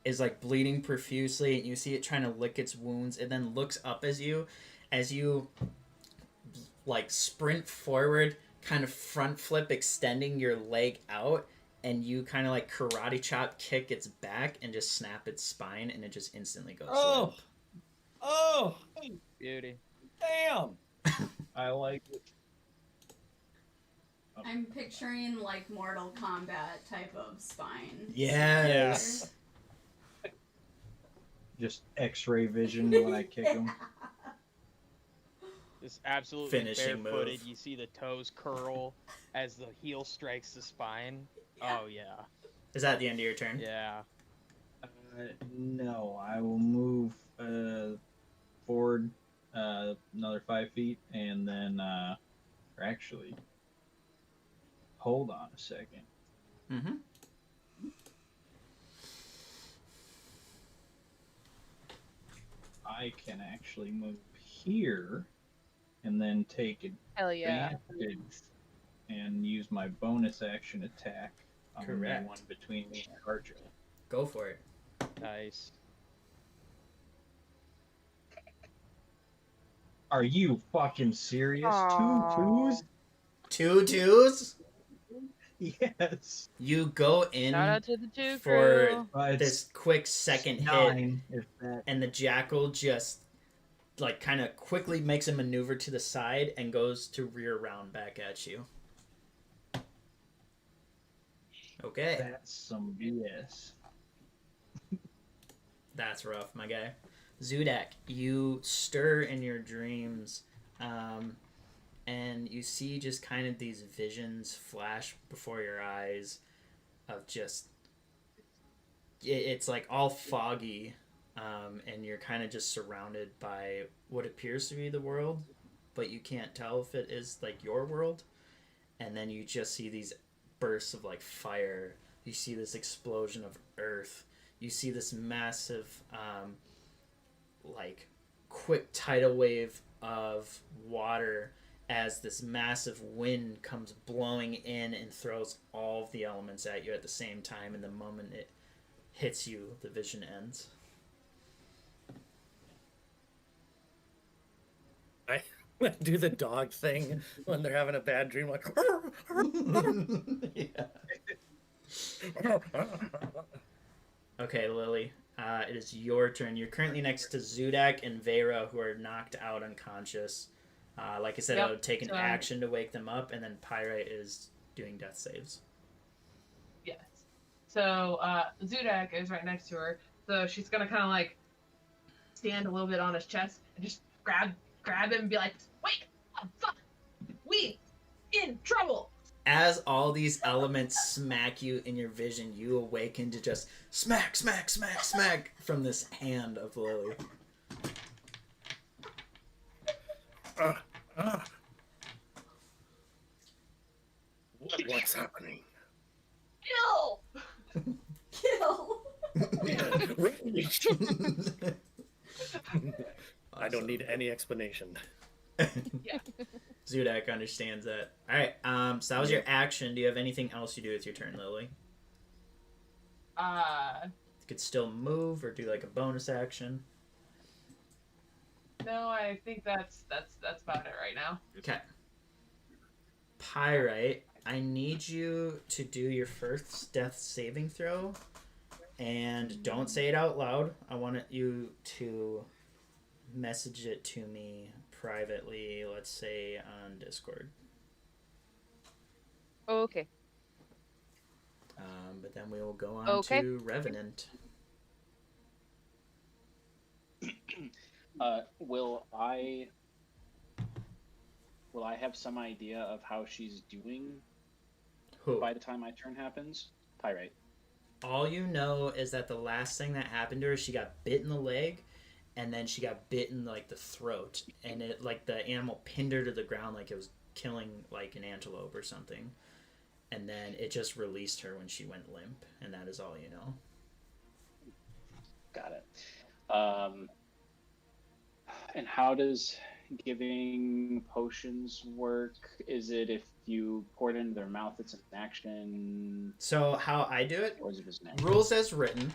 is like bleeding profusely, and you see it trying to lick its wounds, it then looks up as you like sprint forward, kind of front flip, extending your leg out, and you kind of like karate chop kick its back and just snap its spine, and it just instantly goes limp. Oh! Beauty. Damn! I like it. I'm picturing like Mortal Kombat type of spine. Yes. Just X-ray vision when I kick him. Just absolutely Finishing barefooted. move. You see the toes curl as the heel strikes the spine. Yeah. Oh yeah. Is that the end of your turn? Yeah. No, I will move forward another 5 feet, and then, or actually, hold on a second. Mm-hmm. I can actually move here, and then take Hell yeah. advantage and use my bonus action attack on the Correct. one between me and Carjo. Go for it. Nice. Are you fucking serious? Aw. 2 twos? 2 twos. Yes. You go in Shout out to the two for crew. It's this quick second hit, 9, if that. and the jackal just like kind of quickly makes a maneuver to the side and goes to rear round back at you. Okay, That's some BS. that's rough, my guy. Zudak, you stir in your dreams, and you see just kind of these visions flash before your eyes of just it's like all foggy, and you're kind of just surrounded by what appears to be the world, but you can't tell if it is like your world. And then you just see these bursts of like fire. You see this explosion of earth. You see this massive like quick tidal wave of water as this massive wind comes blowing in and throws all of the elements at you at the same time, and the moment it hits you, the vision ends. I do the dog thing when they're having a bad dream, like. Yeah. Okay, Lily. It is your turn. You're currently next to Zudak and Vera, who are knocked out unconscious. Like I said, Yep, I would take an so- action to wake them up, and then Pyrite is doing death saves. Yes. So Zudak is right next to her. So she's gonna kind of like stand a little bit on his chest and just grab him and be like, "Wait, oh, fuck, we in trouble." As all these elements smack you in your vision, you awaken to just smack, smack, smack, smack from this hand of Lily. What's happening? Kill. Kill. I don't need any explanation. Yeah. Zudak understands that. Alright, so that was your action. Do you have anything else you do with your turn, Lily? You could still move or do like a bonus action. No, I think that's about it right now. Okay. Pyrite, I need you to do your first death saving throw. And don't say it out loud. I want you to message it to me privately, let's say on Discord. Okay. But then we will go on Okay. to Revenant. Will I have some idea of how she's doing Who? by the time my turn happens? Pyrite. All you know is that the last thing that happened to her, she got bit in the leg, and then she got bit in like the throat, and it like the animal pinned her to the ground like it was killing like an antelope or something, and then it just released her when she went limp, and that is all you know. Got it. And how does giving potions work? Is it if you pour it into their mouth, it's an action? So how I do it, Or is it just an action? rules as written,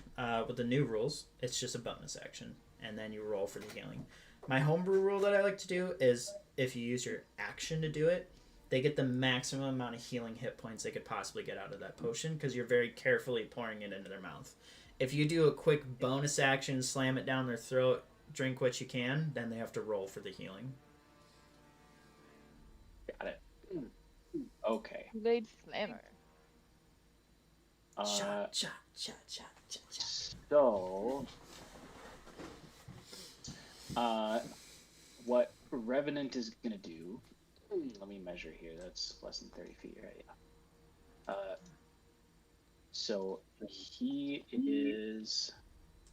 with the new rules, it's just a bonus action, and then you roll for the healing. My homebrew rule that I like to do is if you use your action to do it, they get the maximum amount of healing hit points they could possibly get out of that potion because you're very carefully pouring it into their mouth. If you do a quick bonus action, slam it down their throat, drink what you can, then they have to roll for the healing. Got it. Okay. Blade Slammer. Shot. So, what Revenant is gonna do? Let me measure here. That's less than 30 feet, right? Yeah. So he is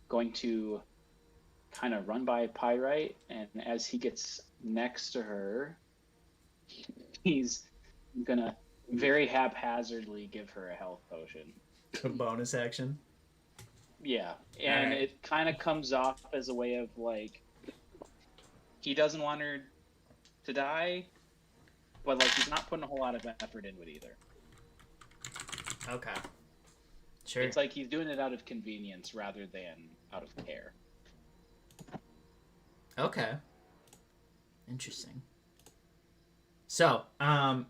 going to kind of run by Pyrite, and as he gets next to her, he's gonna very haphazardly give her a health potion. A bonus action. Yeah, and Alright. it kind of comes off as a way of like he doesn't want her to die, but like he's not putting a whole lot of effort into it either. Okay. Sure. It's like he's doing it out of convenience rather than out of care. Okay. Interesting. So, I'll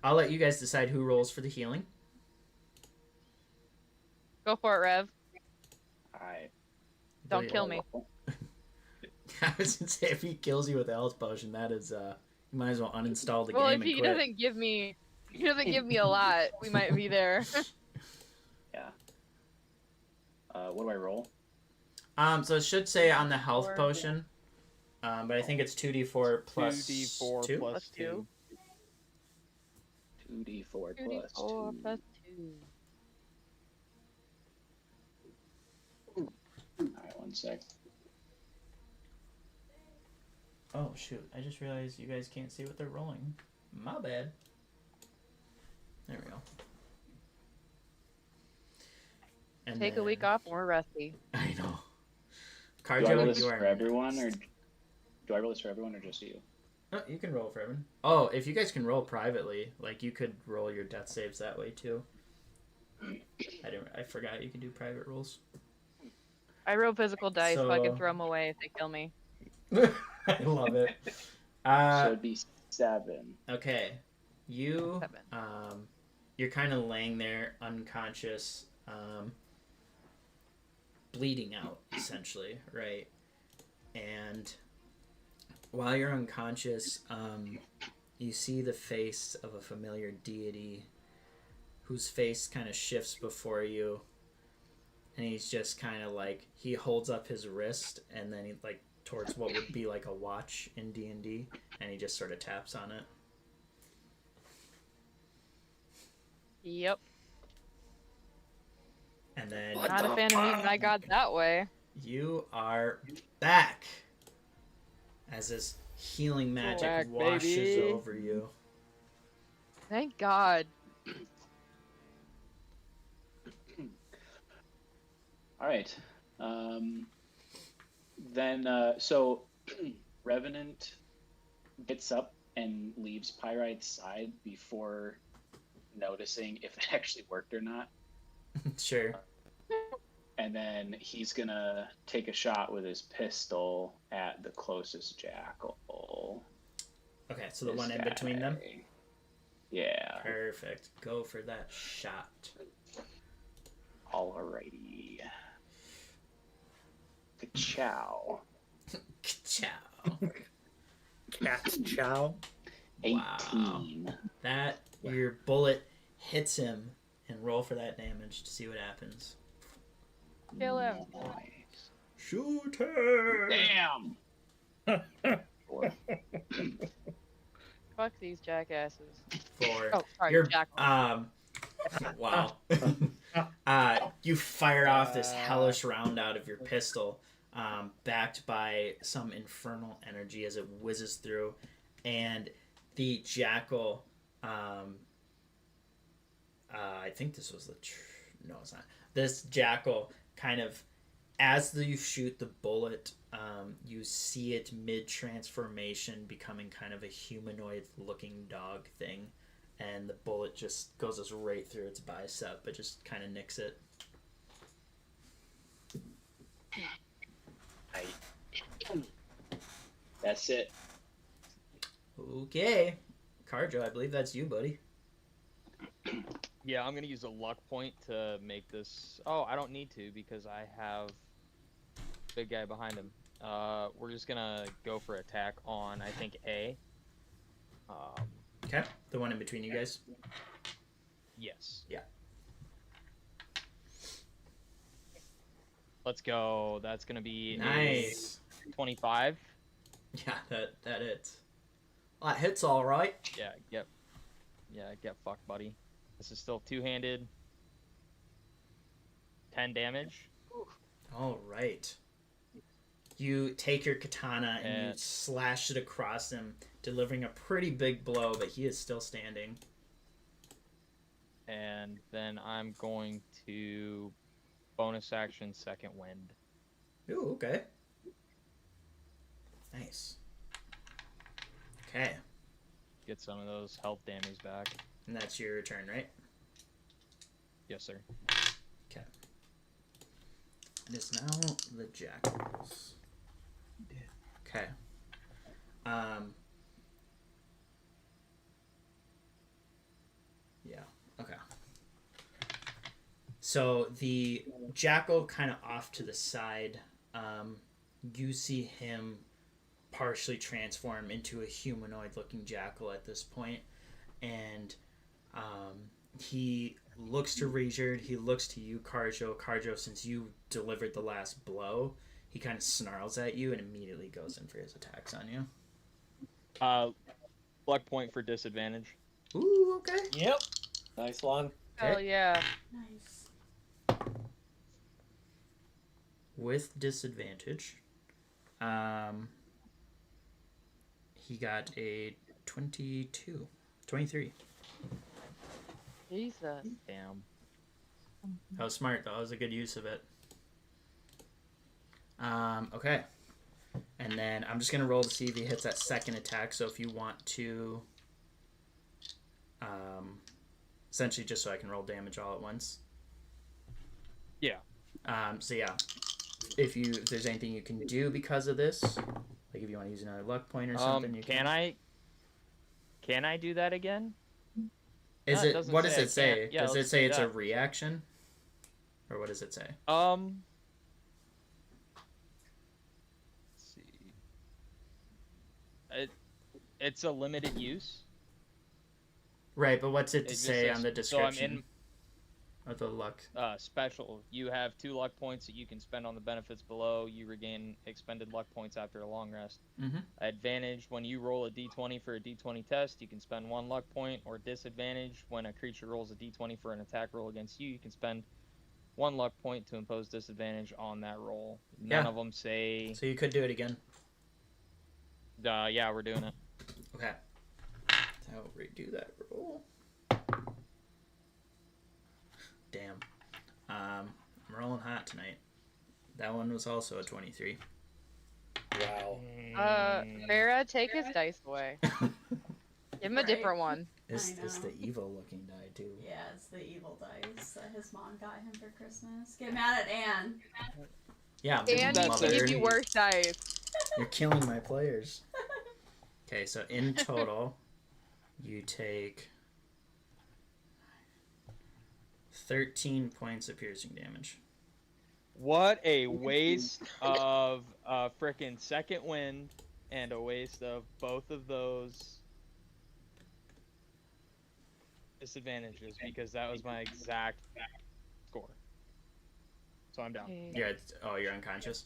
let you guys decide who rolls for the healing. Go for it, Rev. Alright. Don't kill me. I was gonna say if he kills you with a health potion, that is you might as well uninstall the Well, game if and he quit. doesn't give me a lot, we might be there. Yeah. What do I roll? So it should say on the health 4. potion, but I think it's 2d4 plus 2d4 2? plus 2. 2d4 plus 2d4 2. plus 2. Alright, one sec. Oh shoot! I just realized you guys can't see what they're rolling. My bad. There we go. And Take a week then- off and we're rusty. I know. Do I Carjo, roll this you are for everyone, or next. do I roll this for everyone, or just you? Oh, you can roll for everyone. Oh, if you guys can roll privately, like you could roll your death saves that way too. I forgot you can do private rolls. I roll physical dice so I So- can throw them away if they kill me. I love it. So it'd be 7. Okay, you 7. you're kind of laying there unconscious, bleeding out essentially, right? And while you're unconscious, you see the face of a familiar deity whose face kind of shifts before you, and he's just kind of like, he holds up his wrist and then he like towards what would be like a watch in D&D, and he just sort of taps on it. Yep. And then What Not the a fan of meeting my god that way. you are back as this healing magic Back, washes baby. over you. Thank God. Alright. Then, so Revenant gets up and leaves Pyrite's side before noticing if it actually worked or not. Sure. And then he's gonna take a shot with his pistol at the closest jackal. Okay, so the This one in between them? guy. Yeah. Perfect. Go for that shot. Alrighty. Ka-chow. Ciao. Cat chow. 18. That, your bullet hits him, and roll for that damage to see what happens. Kill him. Nice. Shoot her! Damn! 4. Fuck these jackasses. 4. Oh, sorry, You're, jackal. Wow. You fire off this hellish round out of your pistol, backed by some infernal energy as it whizzes through, and the jackal. I think this was the. No, it's not. This jackal kind of, as you shoot the bullet, you see it mid transformation becoming kind of a humanoid looking dog thing, and the bullet just goes us right through its bicep, but just kind of nicks it. That's it. Okay, Carjo, I believe that's you, buddy. Yeah, I'm gonna use a luck point to make this. Oh, I don't need to because I have big guy behind him. We're just gonna go for attack on, I think, A. Okay, the one in between you guys. Yes. Yeah. Let's go. That's gonna be Nice. a 25. Yeah, that hits. That hits all right. Yeah, get fucked, buddy. This is still two-handed. 10 damage. All right. You take your katana and you slash it across him, delivering a pretty big blow, but he is still standing. And then I'm going to bonus action second wind. Ooh, okay. Nice. Okay. Get some of those health damage back. And that's your turn, right? Yes, sir. Okay. It is now the jackals. Okay. Yeah. Okay. So the jackal kind of off to the side. You see him partially transform into a humanoid-looking jackal at this point, and he looks to Rejard. He looks to you, Carjo. Carjo, since you delivered the last blow, he kind of snarls at you and immediately goes in for his attacks on you. Luck point for disadvantage. Ooh, okay. Yep. Nice one. Hell yeah. Nice. With disadvantage, he got a 23. Jesus. Damn. That was smart, though. That was a good use of it. Okay. And then I'm just going to roll to see if he hits that second attack. So if you want to... essentially just so I can roll damage all at once. Yeah. So yeah. If there's anything you can do because of this, like if you want to use another luck point or something, you can I do that again? Is No, it? What does it say? Yeah, does it let's say do it's a that. reaction, or what does it say? Let's see. It's a limited use. Right, but what's it to just say says- on the so I'm description of the luck? Special. You have 2 luck points that you can spend on the benefits below. You regain expended luck points after a long rest. Mm-hmm. Advantage, when you roll a d20 for a d20 test, you can spend 1 luck point. Or disadvantage, when a creature rolls a d20 for an attack roll against you, you can spend 1 luck point to impose disadvantage on that roll. None of them say... So you could do it again. Yeah, we're doing it. Okay. So I'll redo that roll. Damn. I'm rolling hot tonight. That one was also a 23. Wow. Farah, take his dice away. Give him a Right. different one. It's I know. the evil looking die too. Yeah, it's the evil dice that his mom got him for Christmas. Get mad at Anne. Yeah, And That's mother, give you worse dice. you're killing my players. Okay, so in total, you take 13 points of piercing damage. What a waste of a frickin' second wind and a waste of both of those disadvantages because that was my exact score. So I'm down. You're unconscious?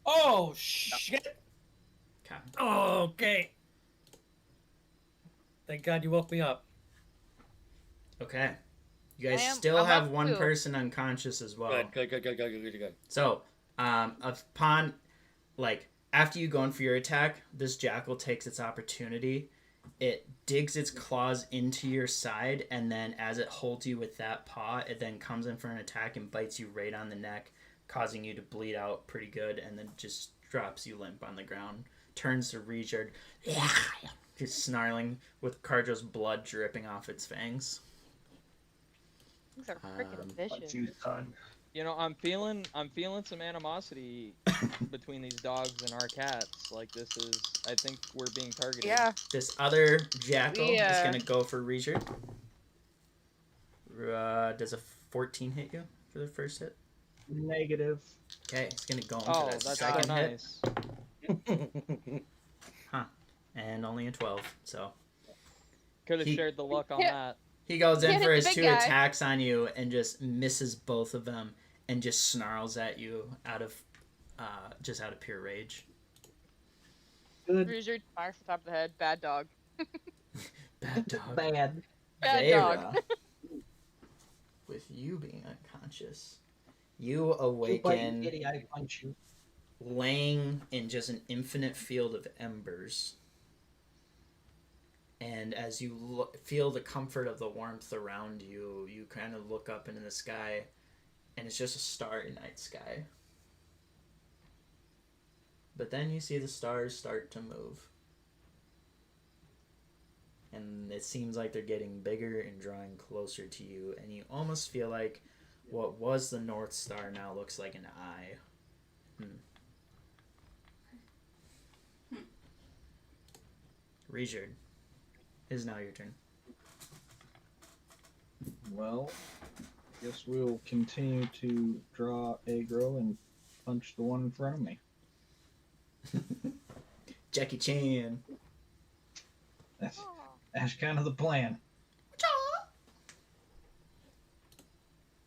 Oh, shit. Okay. Oh, okay. Thank God you woke me up. Okay. You guys I'm still have up one too. person unconscious as well. Good. So, upon, like, after you go in for your attack, this jackal takes its opportunity. It digs its claws into your side, and then as it holds you with that paw, it then comes in for an attack and bites you right on the neck, causing you to bleed out pretty good, and then just drops you limp on the ground. Turns to Richard, just snarling with Carjo's blood dripping off its fangs. These are freaking vicious. You know, I'm feeling some animosity between these dogs and our cats. Like, I think we're being targeted. Yeah. This other jackal is Yeah. gonna go for Richard. Does a 14 hit you for the first hit? Negative. Okay, it's gonna go into Oh, that that's so second hit. nice. And only a 12, so Could have He- shared the luck on Yeah. that. he goes in Yeah, for it's his a 2 big guy. attacks on you and just misses both of them and just snarls at you out of pure rage. Good. Bruiser, marks the top of the head. Bad dog. Bad dog. Bad. Bad dog. Vera, with you being unconscious, you You bite, awaken kitty, I punch you. laying in just an infinite field of embers. And as you feel the comfort of the warmth around you, you kind of look up into the sky, and it's just a starry night sky. But then you see the stars start to move. And it seems like they're getting bigger and drawing closer to you, and you almost feel like what was the North Star now looks like an eye. Richard, it is now your turn. Well, guess we'll continue to draw aggro and punch the one in front of me. Jackie Chan. That's kind of the plan.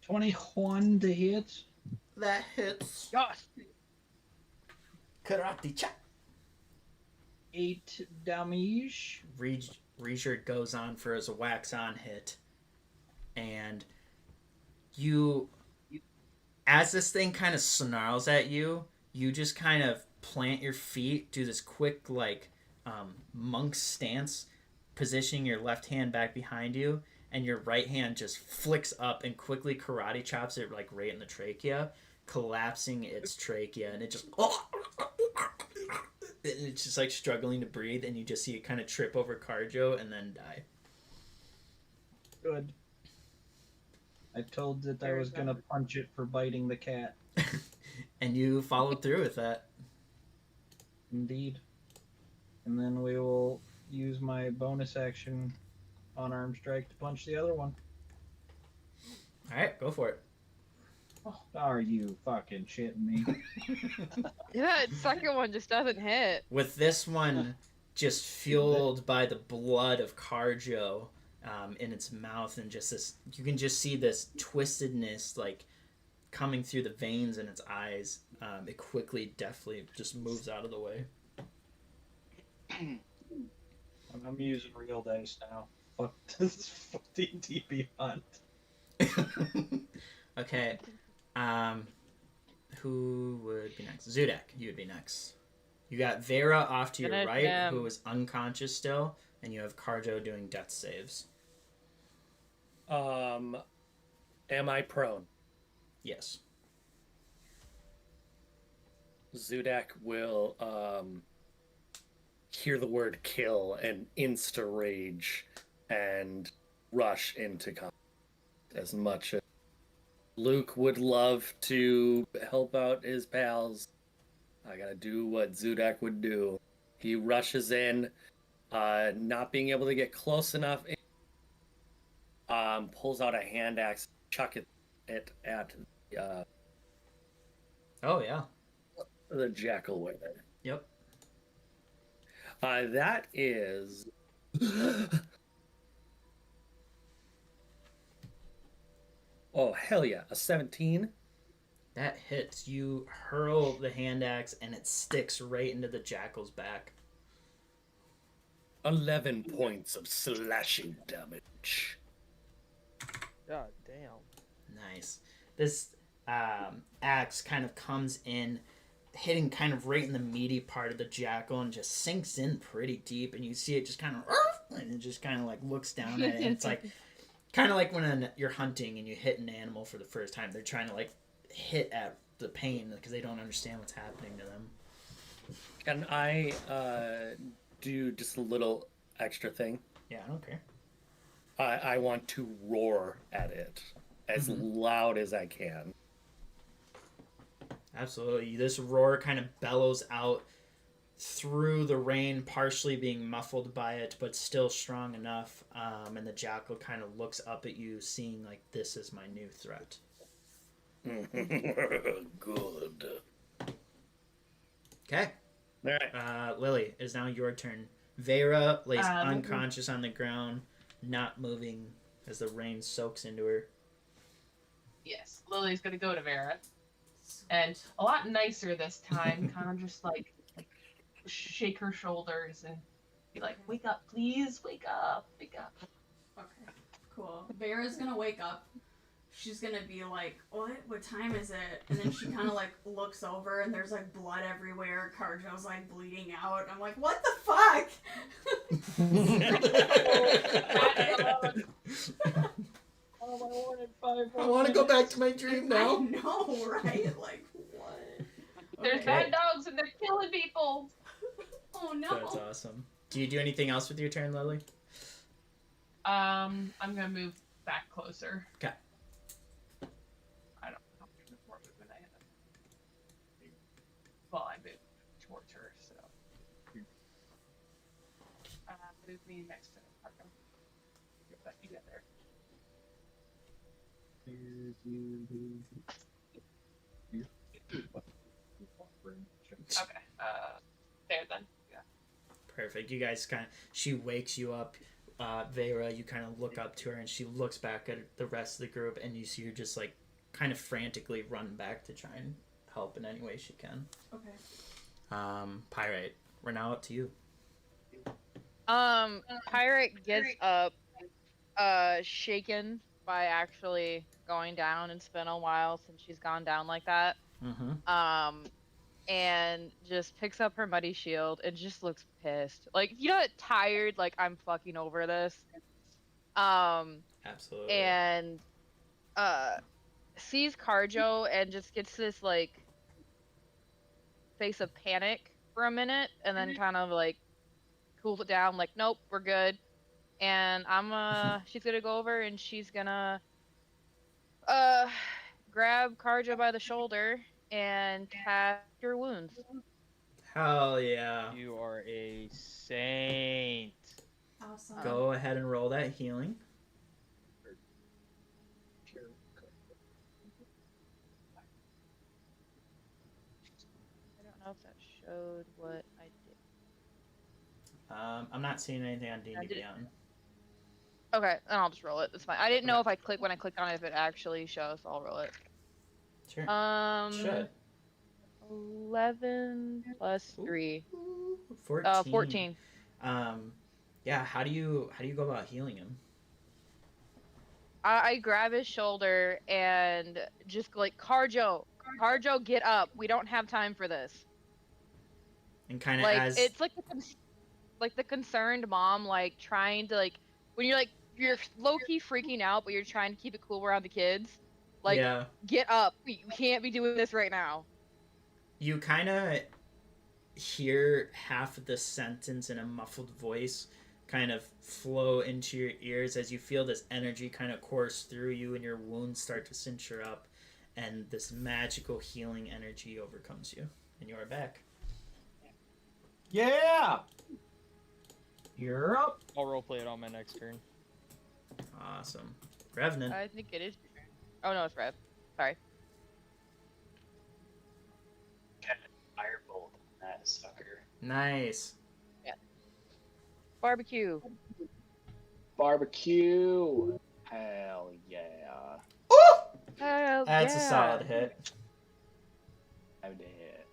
21 to hit. That hits. Gosh. Karate chop. 8 damage. Richard goes on for his wax on hit, and you, as this thing kind of snarls at you, you just kind of plant your feet, do this quick monk stance, positioning your left hand back behind you, and your right hand just flicks up and quickly karate chops it like right in the trachea, collapsing its trachea, and it just it's just like struggling to breathe, and you just see it kind of trip over Carjo and then die. Good. I told it I was gonna punch it for biting the cat. And you followed through with that. Indeed. And then we will use my bonus action unarmed strike to punch the other one. Alright, go for it. Oh, are you fucking shitting me? Yeah, that second one just doesn't hit. With this one just fueled by the blood of Carjo in its mouth, and just this, you can just see this twistedness like coming through the veins in its eyes. It quickly, deftly just moves out of the way. I'm using real dice now. Fuck this D&D Beyond. Okay. Who would be next? Zudak, you would be next. You got Vera off to your Finish right, him. who is unconscious still, and you have Carjo doing death saves. Am I prone? Yes. Zudak will hear the word kill and insta rage and rush into combat. As much as Luke would love to help out his pals, I gotta do what Zudak would do. He rushes in, not being able to get close enough, pulls out a hand axe, chuck it at Oh, yeah. the jackal with it. Yep. That is oh hell yeah, a 17. That hits. You hurl the hand axe, and it sticks right into the jackal's back. 11 points of slashing damage. God damn. Nice. This axe kind of comes in, hitting kind of right in the meaty part of the jackal and just sinks in pretty deep. And you see it just kind of, and it just kind of like looks down at it. And it's like, kind of like when you're hunting and you hit an animal for the first time. They're trying to like hit at the pain because they don't understand what's happening to them. Can I do just a little extra thing? Yeah, I don't care. I want to roar at it as loud as I can. Absolutely. This roar kind of bellows out through the rain, partially being muffled by it, but still strong enough. And the jackal kind of looks up at you, seeing like, this is my new threat. Good. Okay. All right. Lily, it is now your turn. Vera lays unconscious on the ground, not moving as the rain soaks into her. Yes, Lily's gonna go to Vera, and a lot nicer this time. Kind of just like shake her shoulders and be like, "Wake up, please! Wake up! Wake up!" Okay, cool. Vera's gonna wake up. She's gonna be like, what time is it? And then she kind of like looks over and there's like blood everywhere. Carjo's like bleeding out. I'm like, what the fuck? I want to go back to my dream now. I know, right? Like, what? There's bad dogs and they're killing people. Oh no. That's awesome. Do you do anything else with your turn, Lily? I'm gonna move back closer. Okay. I don't know how much more movement I have. Well, I moved towards her, so. Move me next to Marco. You get there. Okay. There then. Yeah. Perfect. You guys she wakes you up. Vera, you kind of look up to her and she looks back at the rest of the group and you see her just like kind of frantically run back to try and help in any way she can. Okay. Pyrite, we're now up to you. Pirate gets up, shaken by actually going down. It's been a while since she's gone down like that. And just picks up her muddy shield and just looks pissed. Like, you know, tired, like, I'm fucking over this. Absolutely. And, sees Carjo and just gets this, like, face of panic for a minute and then kind of, like, cools it down, like, nope, we're good. And she's gonna go over and she's gonna, grab Carjo by the shoulder and tap your wounds. Hell yeah. You are a saint. Awesome. Go ahead and roll that healing. I don't know if that showed what I did. I'm not seeing anything on D&D Beyond. Okay, then I'll just roll it. That's fine. I didn't know if when I clicked on it, if it actually shows. So I'll roll it. Sure. Should. 11 plus 3. 14. 14. Yeah, how do you go about healing him? I grab his shoulder and just like, Carjo, get up. We don't have time for this. And kind of Like, as it's like the concerned mom, like trying to, like, when you're low-key freaking out, but you're trying to keep it cool around the kids. Like, yeah. Get up. We can't be doing this right now. You kind of hear half of the sentence in a muffled voice kind of flow into your ears as you feel this energy kind of course through you and your wounds start to cincture up and this magical healing energy overcomes you and you are back. Yeah! You're up. I'll roleplay it on my next turn. Awesome. Revenant. I think it is your turn. Oh no, it's Rev. Sorry. Firebolt on that sucker. Nice. Barbecue. Barbecue. Hell yeah. Ooh! Hell That's yeah. a solid hit. I would hit.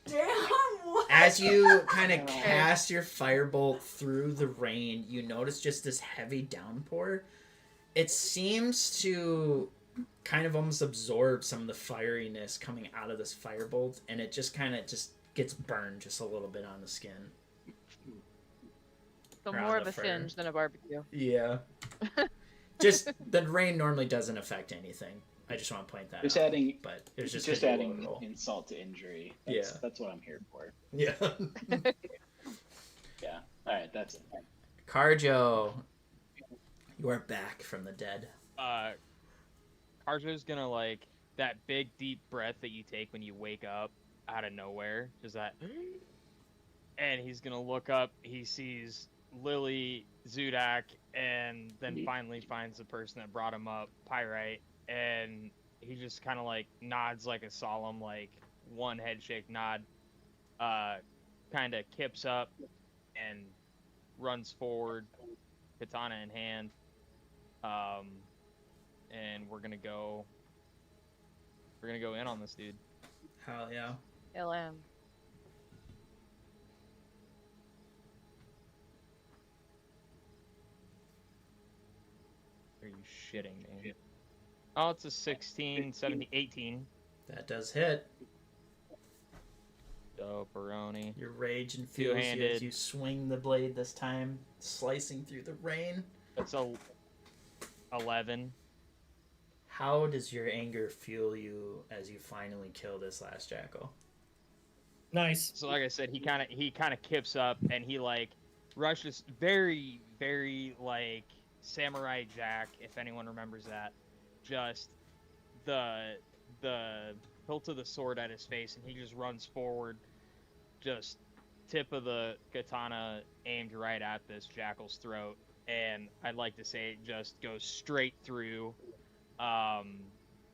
Damn, what? as you kind of cast your firebolt through the rain, you notice just this heavy downpour. It seems to kind of almost absorb some of the fieriness coming out of this firebolt, and it just kind of just gets burned just a little bit on the skin. So Or on more of the a fur. singe than a barbecue. Yeah. Just the rain normally doesn't affect anything. I just want to point that Just out. adding, But it was just just a adding roll. insult to injury. Yeah. That's what I'm here for. Yeah. Yeah. All right, that's it. Carjo, you are back from the dead. Carjo's gonna like that big deep breath that you take when you wake up out of nowhere, just that, and he's gonna look up. He sees Lily, Zudak, and then finally finds the person that brought him up, Pyrite, and he just kind of like nods like a solemn like one head shake nod, kind of kips up and runs forward, katana in hand, and we're gonna go in on this dude. Hell yeah. LM. Are you shitting me? Oh, it's a 16, 17, 18. That does hit. Doperoni. Your rage infuses you as Two-handed. you swing the blade this time, slicing through the rain. That's a 11. How does your anger fuel you as you finally kill this last jackal? Nice. So like I said, he kind of kips up and he like rushes very like Samurai Jack, if anyone remembers that. Just the hilt of the sword at his face, and he just runs forward, just tip of the katana aimed right at this jackal's throat, and I'd like to say it just goes straight through,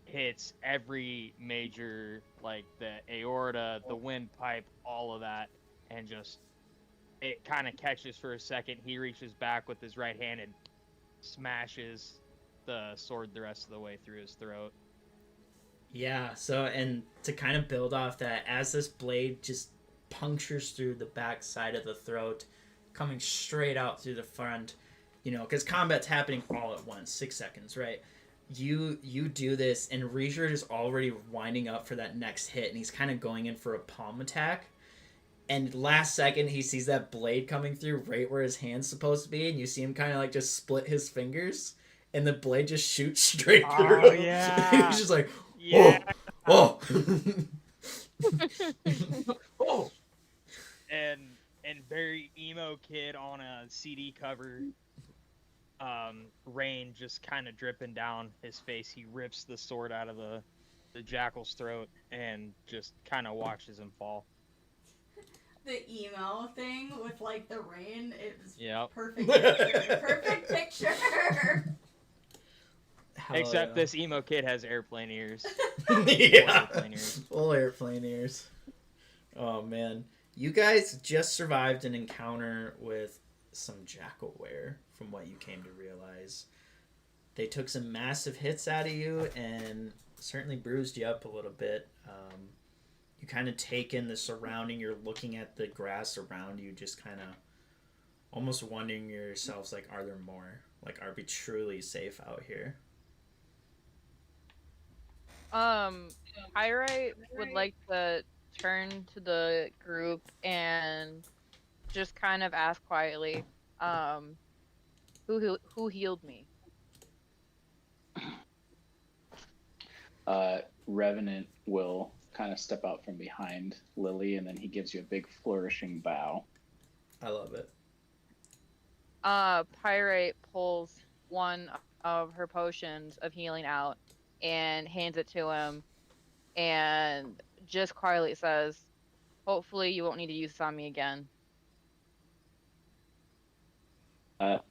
hits every major, like the aorta, the windpipe, all of that, and just it kind of catches for a second. He reaches back with his right hand and smashes the sword the rest of the way through his throat. Yeah, so, and to kind of build off that, as this blade just punctures through the back side of the throat, coming straight out through the front, you know, because combat's happening all at once, 6 seconds, right? You do this, and Reisher is already winding up for that next hit, and he's kind of going in for a palm attack. And last second, he sees that blade coming through right where his hand's supposed to be, and you see him kind of like just split his fingers, and the blade just shoots straight through. Oh, yeah. He's just like, Yeah. oh. Oh, and very emo kid on a CD cover, rain just kind of dripping down his face. He rips the sword out of the jackal's throat and just kind of watches him fall. The emo thing with like the rain, it was Yep. perfect picture. Perfect picture. Hell Except yeah. this emo kid has airplane ears. Yeah. Airplane ears. Full airplane ears. Oh man. You guys just survived an encounter with some jackalware, from what you came to realize. They took some massive hits out of you and certainly bruised you up a little bit. You kind of take in the surrounding, you're looking at the grass around you, just kind of almost wondering yourselves, like, are there more? Like, are we truly safe out here? Pyrite would like to turn to the group and just kind of ask quietly, who healed me? Revenant will kind of step out from behind Lily, and then he gives you a big flourishing bow. I love it. Pyrite pulls one of her potions of healing out and hands it to him, and just quietly says, "Hopefully, you won't need to use this on me again."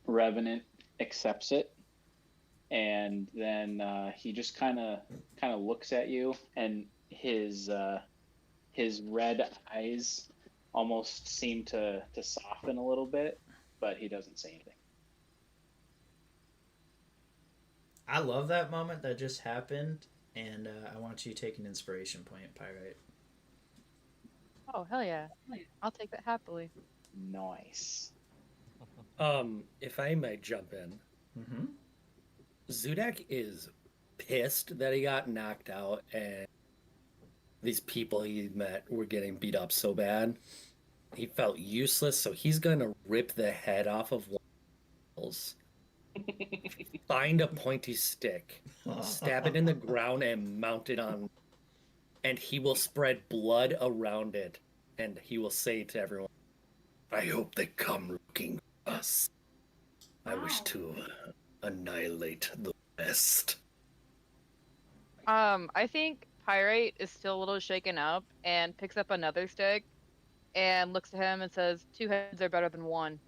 Revenant accepts it, and then he just kind of looks at you, and his red eyes almost seem to soften a little bit, but he doesn't say anything. I love that moment that just happened, and I want you to take an inspiration point, Pyrite. Oh, hell yeah. I'll take that happily. Nice. If I may jump in, Mm-hmm. Zudak is pissed that he got knocked out and these people he met were getting beat up so bad. He felt useless, so he's gonna rip the head off of Wells, find a pointy stick, stab it in the ground, and mount it on. And he will spread blood around it, and he will say to everyone, I hope they come looking for us. I wish Wow. to annihilate the rest. I think Pyrite is still a little shaken up and picks up another stick and looks at him and says, 2 heads are better than 1.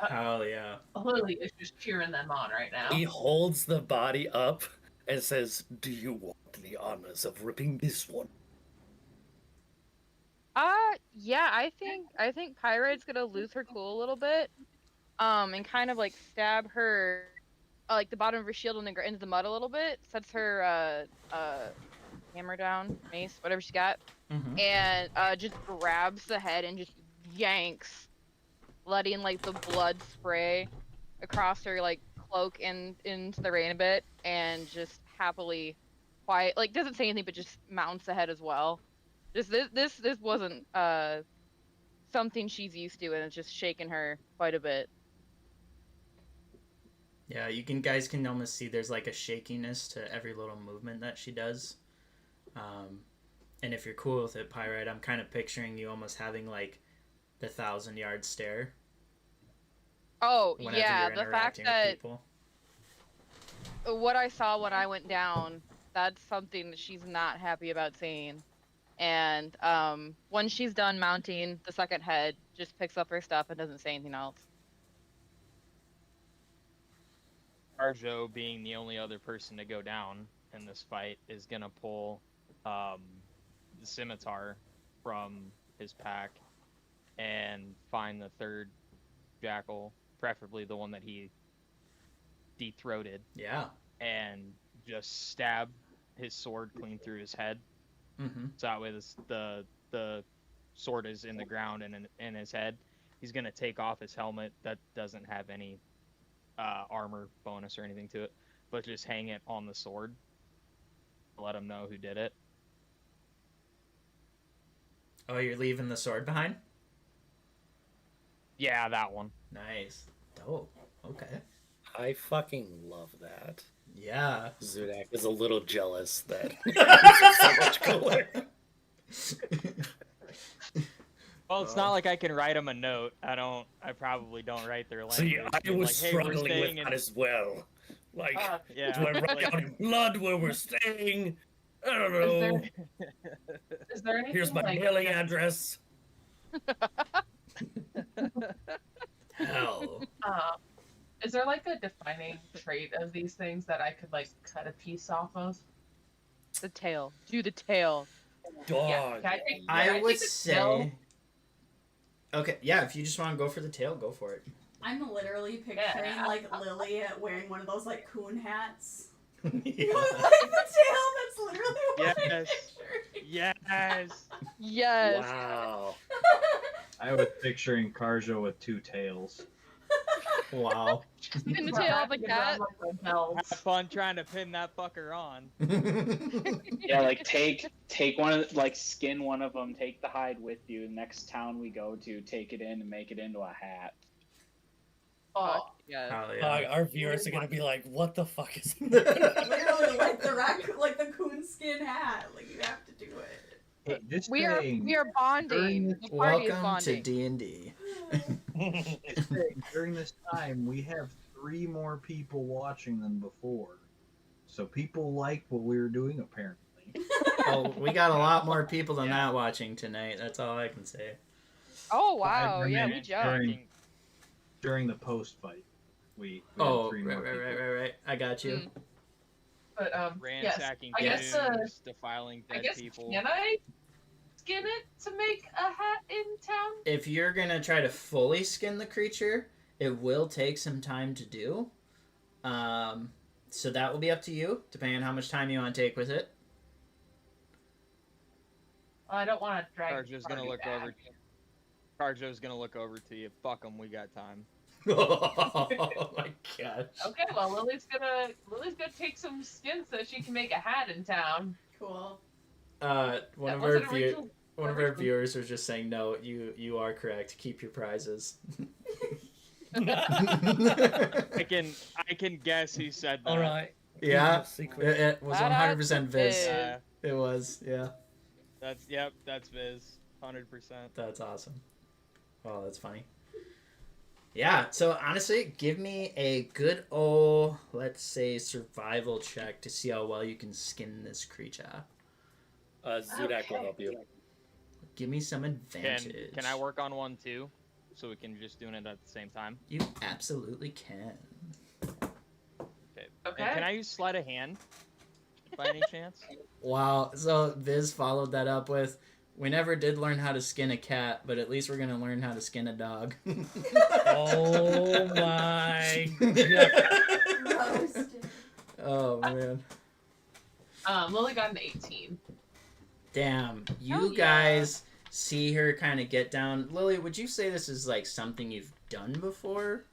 Hell yeah. Lily is just cheering them on right now. He holds the body up and says, do you want the honors of ripping this one? Yeah, I think Pyrite's gonna lose her cool a little bit, and kind of like stab her, like the bottom of her shield into the mud a little bit, sets her hammer down, mace, whatever she got, Mm-hmm. and just grabs the head and just yanks, letting like the blood spray across her like cloak and into the rain a bit, and just happily, quiet, like doesn't say anything but just mounts the head as well. Just this wasn't something she's used to, and it's just shaken her quite a bit. Yeah, guys can almost see there's like a shakiness to every little movement that she does. And if you're cool with it, Pyrite, I'm kind of picturing you almost having like the 1,000-yard stare. Oh Whenever yeah, you're the fact interacting with that people. what I saw when I went down, that's something that she's not happy about seeing. And when she's done mounting the second head, just picks up her stuff and doesn't say anything else. Arjo, being the only other person to go down in this fight, is gonna pull the scimitar from his pack and find the third jackal, preferably the one that he de-throated, Yeah. and just stab his sword clean through his head. Mm-hmm. So that way the sword is in the ground and in his head. He's gonna take off his helmet that doesn't have any armor bonus or anything to it, but just hang it on the sword. Let him know who did it. Oh, you're leaving the sword behind? Yeah, that one. Nice. Dope. Okay. I fucking love that. Yeah. Zudak is a little jealous that it's so much cooler. Well, it's not like I can write him a note. I probably don't write their language. See, I being was like, hey, we're struggling with staying that in... as well. Like, yeah. do I write like- down in blood where we're staying? I don't Is know. there- Is there anything Here's my like mailing address. Hell. Is there like a defining trait of these things that I could like cut a piece off of? The tail. Do the tail. Dog. Yeah, can I take- I can would take the say. tail? Okay, yeah, if you just want to go for the tail, go for it. I'm literally picturing Yeah. like Lily wearing one of those like coon hats. Yeah. With like the tail. That's literally what I'm Yes. picturing. Yes. Yes. Wow. I was picturing Karjo with 2 tails. Wow. In the tail of a cat. Like a belt. Have fun trying to pin that fucker on. Yeah, like take one of like skin one of them, take the hide with you. Next town we go to, take it in and make it into a hat. Oh, Yeah. Hell Dog, yeah. our viewers are gonna be like, what the fuck is Literally like the coon skin hat. Like you have to do it. Hey, just We are saying, bonding. The party is Welcome to bonding. D&D. just saying, during this time, we have 3 more people watching than before. So people like what we were doing, apparently. Oh, we got a lot more people than that watching tonight. That's all I can say. Oh wow, I yeah, mean, we jumped. During the post-fight, we Oh, had 3 more people. right. I got you. Mm. but yes, Ransacking I guess, tombs, defiling I dead guess people. can I skin it to make a hat in town? If you're gonna try to fully skin the creature, it will take some time to do. So that will be up to you, depending on how much time you want to take with it. I don't want to drag. Carjo's gonna Barbie look back. over. Carjo's gonna look over to you. Fuck 'em, we got time. Oh my gosh. Okay, well Lily's gonna take some skin so she can make a hat in town. Cool. One That of wasn't our original- one of our viewers was just saying, no, you are correct. Keep your prizes. I can guess who said that. All right. Yeah, Secret. it was Shout 100% out to Viz. Viz. It was, yeah. That's Viz. 100%. That's awesome. Oh, that's funny. Yeah, so honestly, give me a good old, let's say, survival check to see how well you can skin this creature. Zudak will help you. Give me some advantage. Can I work on one too? So we can just do it at the same time? You absolutely can. Okay. Okay. And can I use sleight of hand? By any chance? Wow, so Viz followed that up with, we never did learn how to skin a cat, but at least we're going to learn how to skin a dog. Oh my god. Roasted. Oh, man. Lily got an 18. Damn, you Hell yeah. guys see her kind of get down. Lily, would you say this is like something you've done before?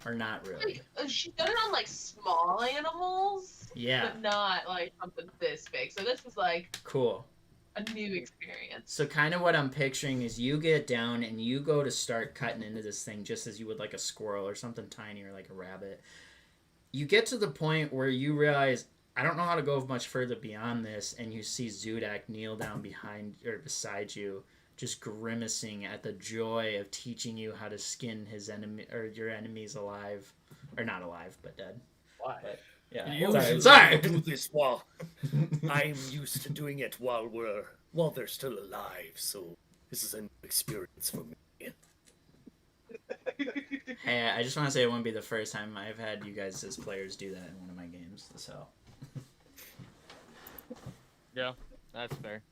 Or not really? She's done it on like small animals, Yeah, but not like something this big. So this is like cool. a new experience. So kind of what I'm picturing is you get down and you go to start cutting into this thing just as you would like a squirrel or something tiny or like a rabbit. You get to the point where you realize, I don't know how to go much further beyond this, and you see Zudak kneel down behind or beside you, just grimacing at the joy of teaching you how to skin his enemy or your enemies alive, or not alive but dead. Why? But, yeah. Usually Sorry. do this while I'm used to doing it while they're still alive, so this is a new experience for me. Hey, I just want to say it wouldn't be the first time I've had you guys as players do that in one of my games. So Yeah, that's fair.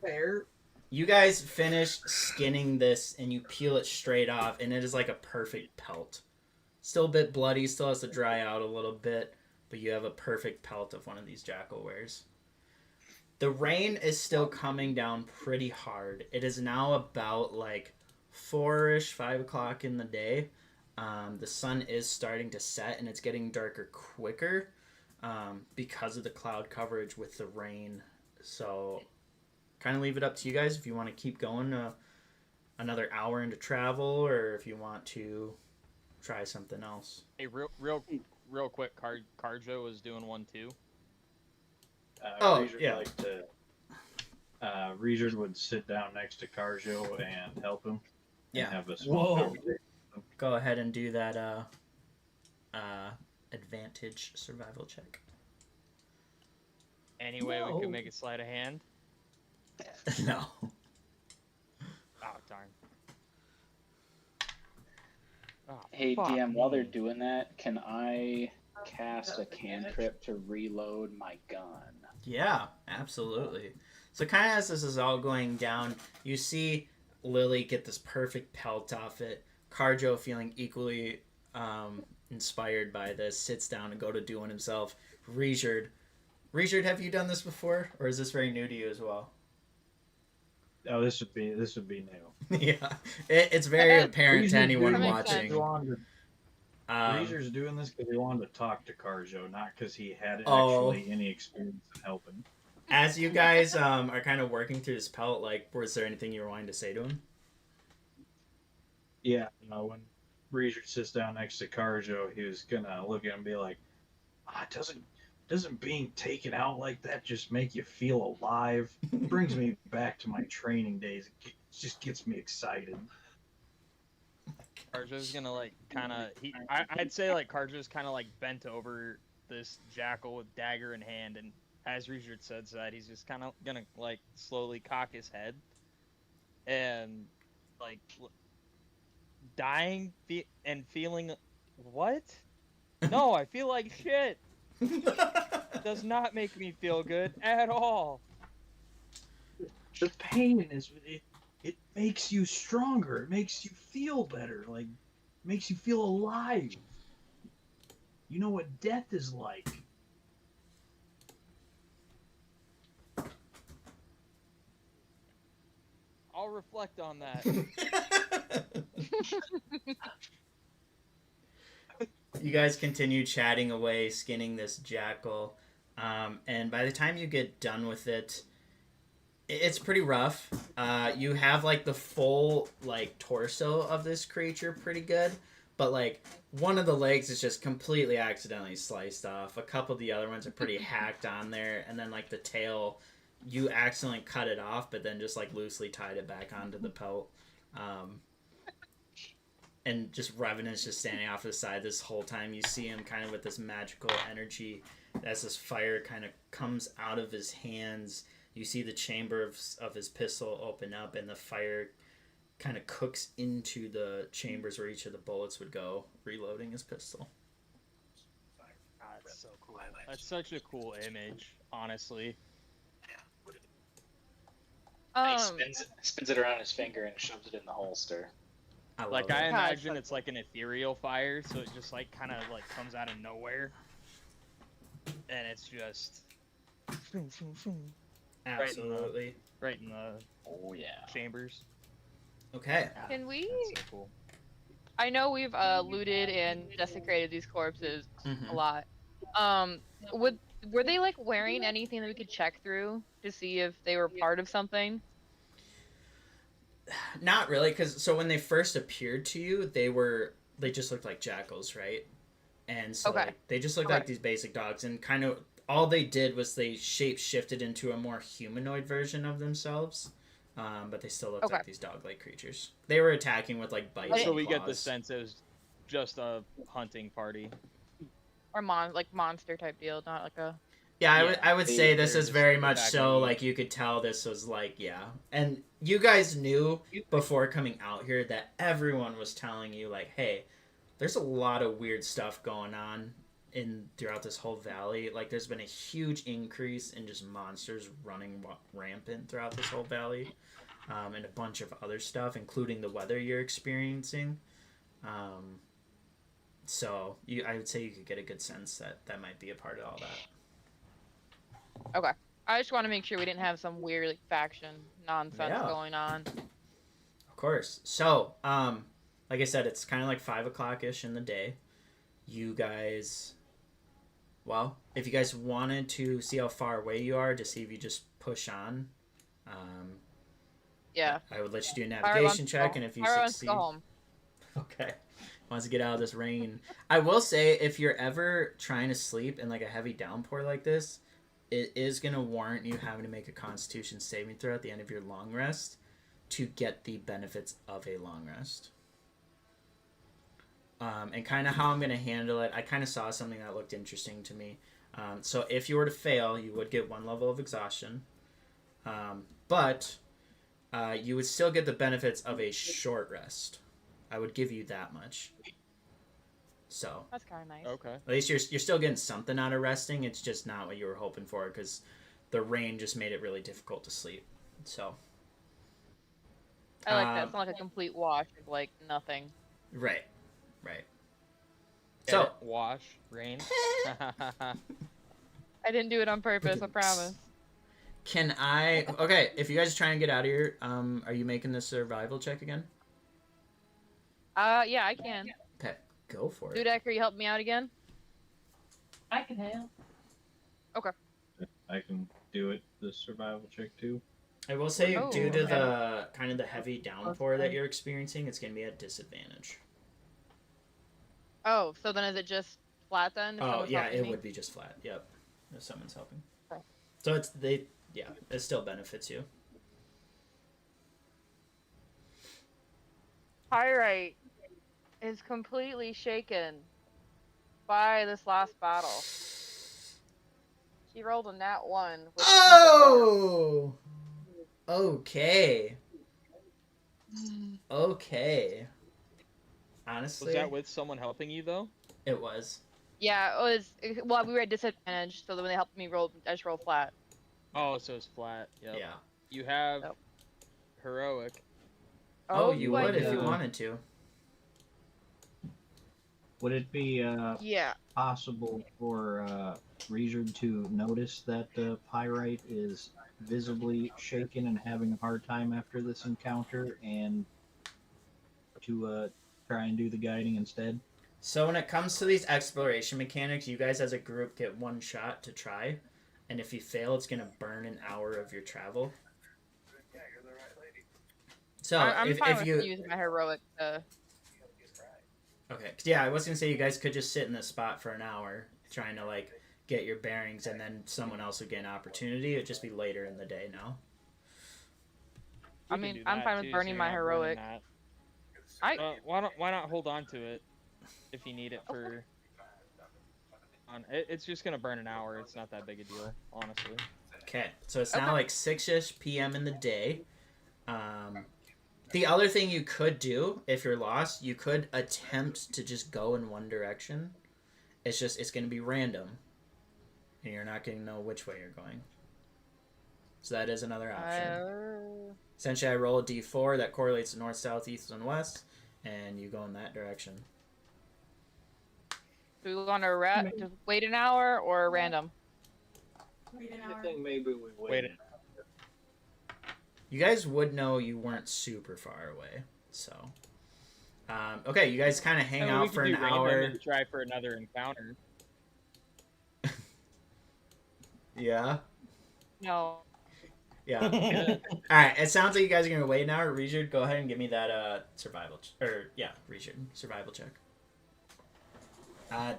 Fair. you guys finish skinning this and you peel it straight off, and it is like a perfect pelt. Still a bit bloody, still has to dry out a little bit, but you have a perfect pelt of one of these jackal wares. The rain is still coming down pretty hard. It is now about like 4-ish, 5 o'clock in the day. The sun is starting to set and it's getting darker quicker because of the cloud coverage with the rain. So kind of leave it up to you guys if you want to keep going another hour into travel, or if you want to try something else. Hey, real quick, Carjo was doing one too. Reaser yeah. like to. Reaser would sit down next to Carjo and help him. Yeah. And have a small Whoa. conversation. Go ahead and do that advantage survival check. Any way we No. could make a sleight of hand? No. Oh, darn. Oh, Hey fuck DM, while they're me. doing that, can I cast a cantrip to reload my gun? Yeah, absolutely. So kind of as this is all going down, you see Lily get this perfect pelt off it. Carjo, feeling equally inspired by this, sits down and go to do one himself. Reijard, have you done this before, or is this very new to you as well? Oh, this would be new. Yeah, it's very apparent to Reijard's anyone That makes watching. sense. Reaser's doing this because he wanted to talk to Carjo, not because he had Oh. actually any experience in helping. As you guys are kind of working through this pelt, like, was there anything you were wanting to say to him? Yeah, when Reaser sits down next to Carjo, he was gonna look at him and be like, doesn't being taken out like that just make you feel alive? It brings me back to my training days. It just gets me excited. Carjo's gonna like kind of. I'd say like Carjo's kind of like bent over this jackal with dagger in hand, and as Richard said that, he's just kind of gonna like slowly cock his head, and like dying and feeling what? No, I feel like shit. It does not make me feel good at all. The pain is it makes you stronger. It makes you feel better. Like, makes you feel alive. You know what death is like. I'll reflect on that. You guys continue chatting away, skinning this jackal, and by the time you get done with it, it's pretty rough. You have like the full like torso of this creature pretty good, but like one of the legs is just completely accidentally sliced off. A couple of the other ones are pretty hacked on there, and then like the tail, you accidentally cut it off, but then just like loosely tied it back onto the pelt. And just Revenant's just standing off to the side this whole time. You see him kind of with this magical energy as this fire kind of comes out of his hands. You see the chamber of his pistol open up, and the fire kind of cooks into the chambers where each of the bullets would go, reloading his pistol. That's so cool. That's such a cool image, honestly. He spins it around his finger and shoves it in the holster. I I imagine it's like an ethereal fire, so it just like kind of like comes out of nowhere, and it's just absolutely right in the chambers. Okay. Can we? That's so cool. I know we've looted and desecrated these corpses a lot. Were they like wearing anything that we could check through to see if they were part of something? Not really, because so when they first appeared to you, they just looked like jackals, right? And so like, they just looked like these basic dogs, and kind of all they did was they shape shifted into a more humanoid version of themselves, but they still looked like these dog-like creatures. They were attacking with like bites. So and we claws. get the sense it was just a hunting party, or monster type deal, not like a. Yeah, I would say this is very much so, like, you could tell this was, like, And you guys knew before coming out here that everyone was telling you, like, hey, there's a lot of weird stuff going on throughout this whole valley. Like, there's been a huge increase in just monsters running rampant throughout this whole valley. And a bunch of other stuff, including the weather you're experiencing. So, I would say you could get a good sense that might be a part of all that. Okay. I just want to make sure we didn't have some weird like, faction nonsense going on. Of course. So, like I said, it's kind of like 5 o'clock-ish in the day. You guys, well, if you guys wanted to see how far away you are to see if you just push on, I would let you do a navigation check, and if you succeed, go home. Okay. Wants to get out of this rain. I will say, if you're ever trying to sleep in like a heavy downpour like this, it is going to warrant you having to make a Constitution saving throw at the end of your long rest to get the benefits of a long rest. And kind of how I'm going to handle it, I kind of saw something that looked interesting to me. So if you were to fail, you would get 1 level of exhaustion. But you would still get the benefits of a short rest. I would give you that much. So that's kind of nice. Okay. At least you're still getting something out of resting. It's just not what you were hoping for because the rain just made it really difficult to sleep. So I like that. It's not like a complete wash of like nothing. Right. Get So it? Wash rain. I didn't do it on purpose. I promise. Can I? Okay, if you guys are trying to get out of here, are you making the survival check again? Yeah, I can. Okay, go for it. Dudek, are you helping me out again? I can help. Okay. I can do it. The survival check too. I will say, due to the kind of the heavy downpour that you're experiencing, it's going to be at disadvantage. Oh, so then is it just flat then? If Oh someone's yeah, helping it me? would be just flat. Yep, if someone's helping. Okay. So it still benefits you. Pyrite is completely shaken by this last battle. She rolled a nat 1. With Oh! Okay. Okay. Honestly, Was that with someone helping you though? it was. Yeah, it was. Well, we were at disadvantage, so when they helped me roll, I just rolled flat. Oh, so it's flat. Yep. Yeah. You have heroic. Oh, you I would if do. you wanted to. Would it be Yeah. possible for Reason to notice that the pyrite is visibly shaken and having a hard time after this encounter, and to try and do the guiding instead? So when it comes to these exploration mechanics, you guys as a group get one shot to try, and if you fail, it's gonna burn an hour of your travel. So I'm fine if with you using my heroic. okay, 'cause yeah, I was gonna say you guys could just sit in this spot for an hour trying to like get your bearings, and then someone else would get an opportunity. It'd just be later in the day now. I We can mean, do I'm that fine with too, burning so my you're not burning heroic. that. I Why not hold on to it if you need it for? It's just gonna burn an hour. It's not that big a deal, honestly. Okay, so it's Okay. now like 6-ish p.m. in the day. The other thing you could do if you're lost, you could attempt to just go in one direction. It's going to be random, and you're not going to know which way you're going. So that is another option. Essentially, I roll a d4 that correlates to north, south, east, and west, and you go in that direction. Do we want to just wait an hour or random? Wait an I hour. think maybe we Wait. wait. You guys would know you weren't super far away, so. Okay, you guys kind of hang We out could for do an random hour. and try for another encounter. Yeah. No. Yeah. All right. It sounds like you guys are gonna wait an hour. Richard, go ahead and give me that survival Richard, survival check.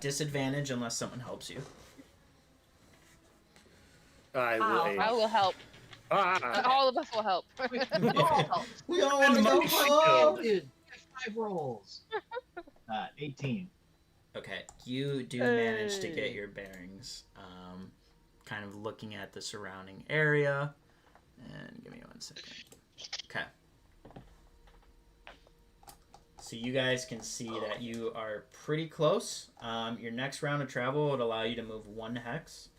Disadvantage unless someone helps you. I will help. All of us will help. We all want to go home. 5 rolls. 18. Okay, you do manage to get your bearings. Kind of looking at the surrounding area. And give me 1 second. Okay. So you guys can see that you are pretty close. Your next round of travel would allow you to move 1 hex.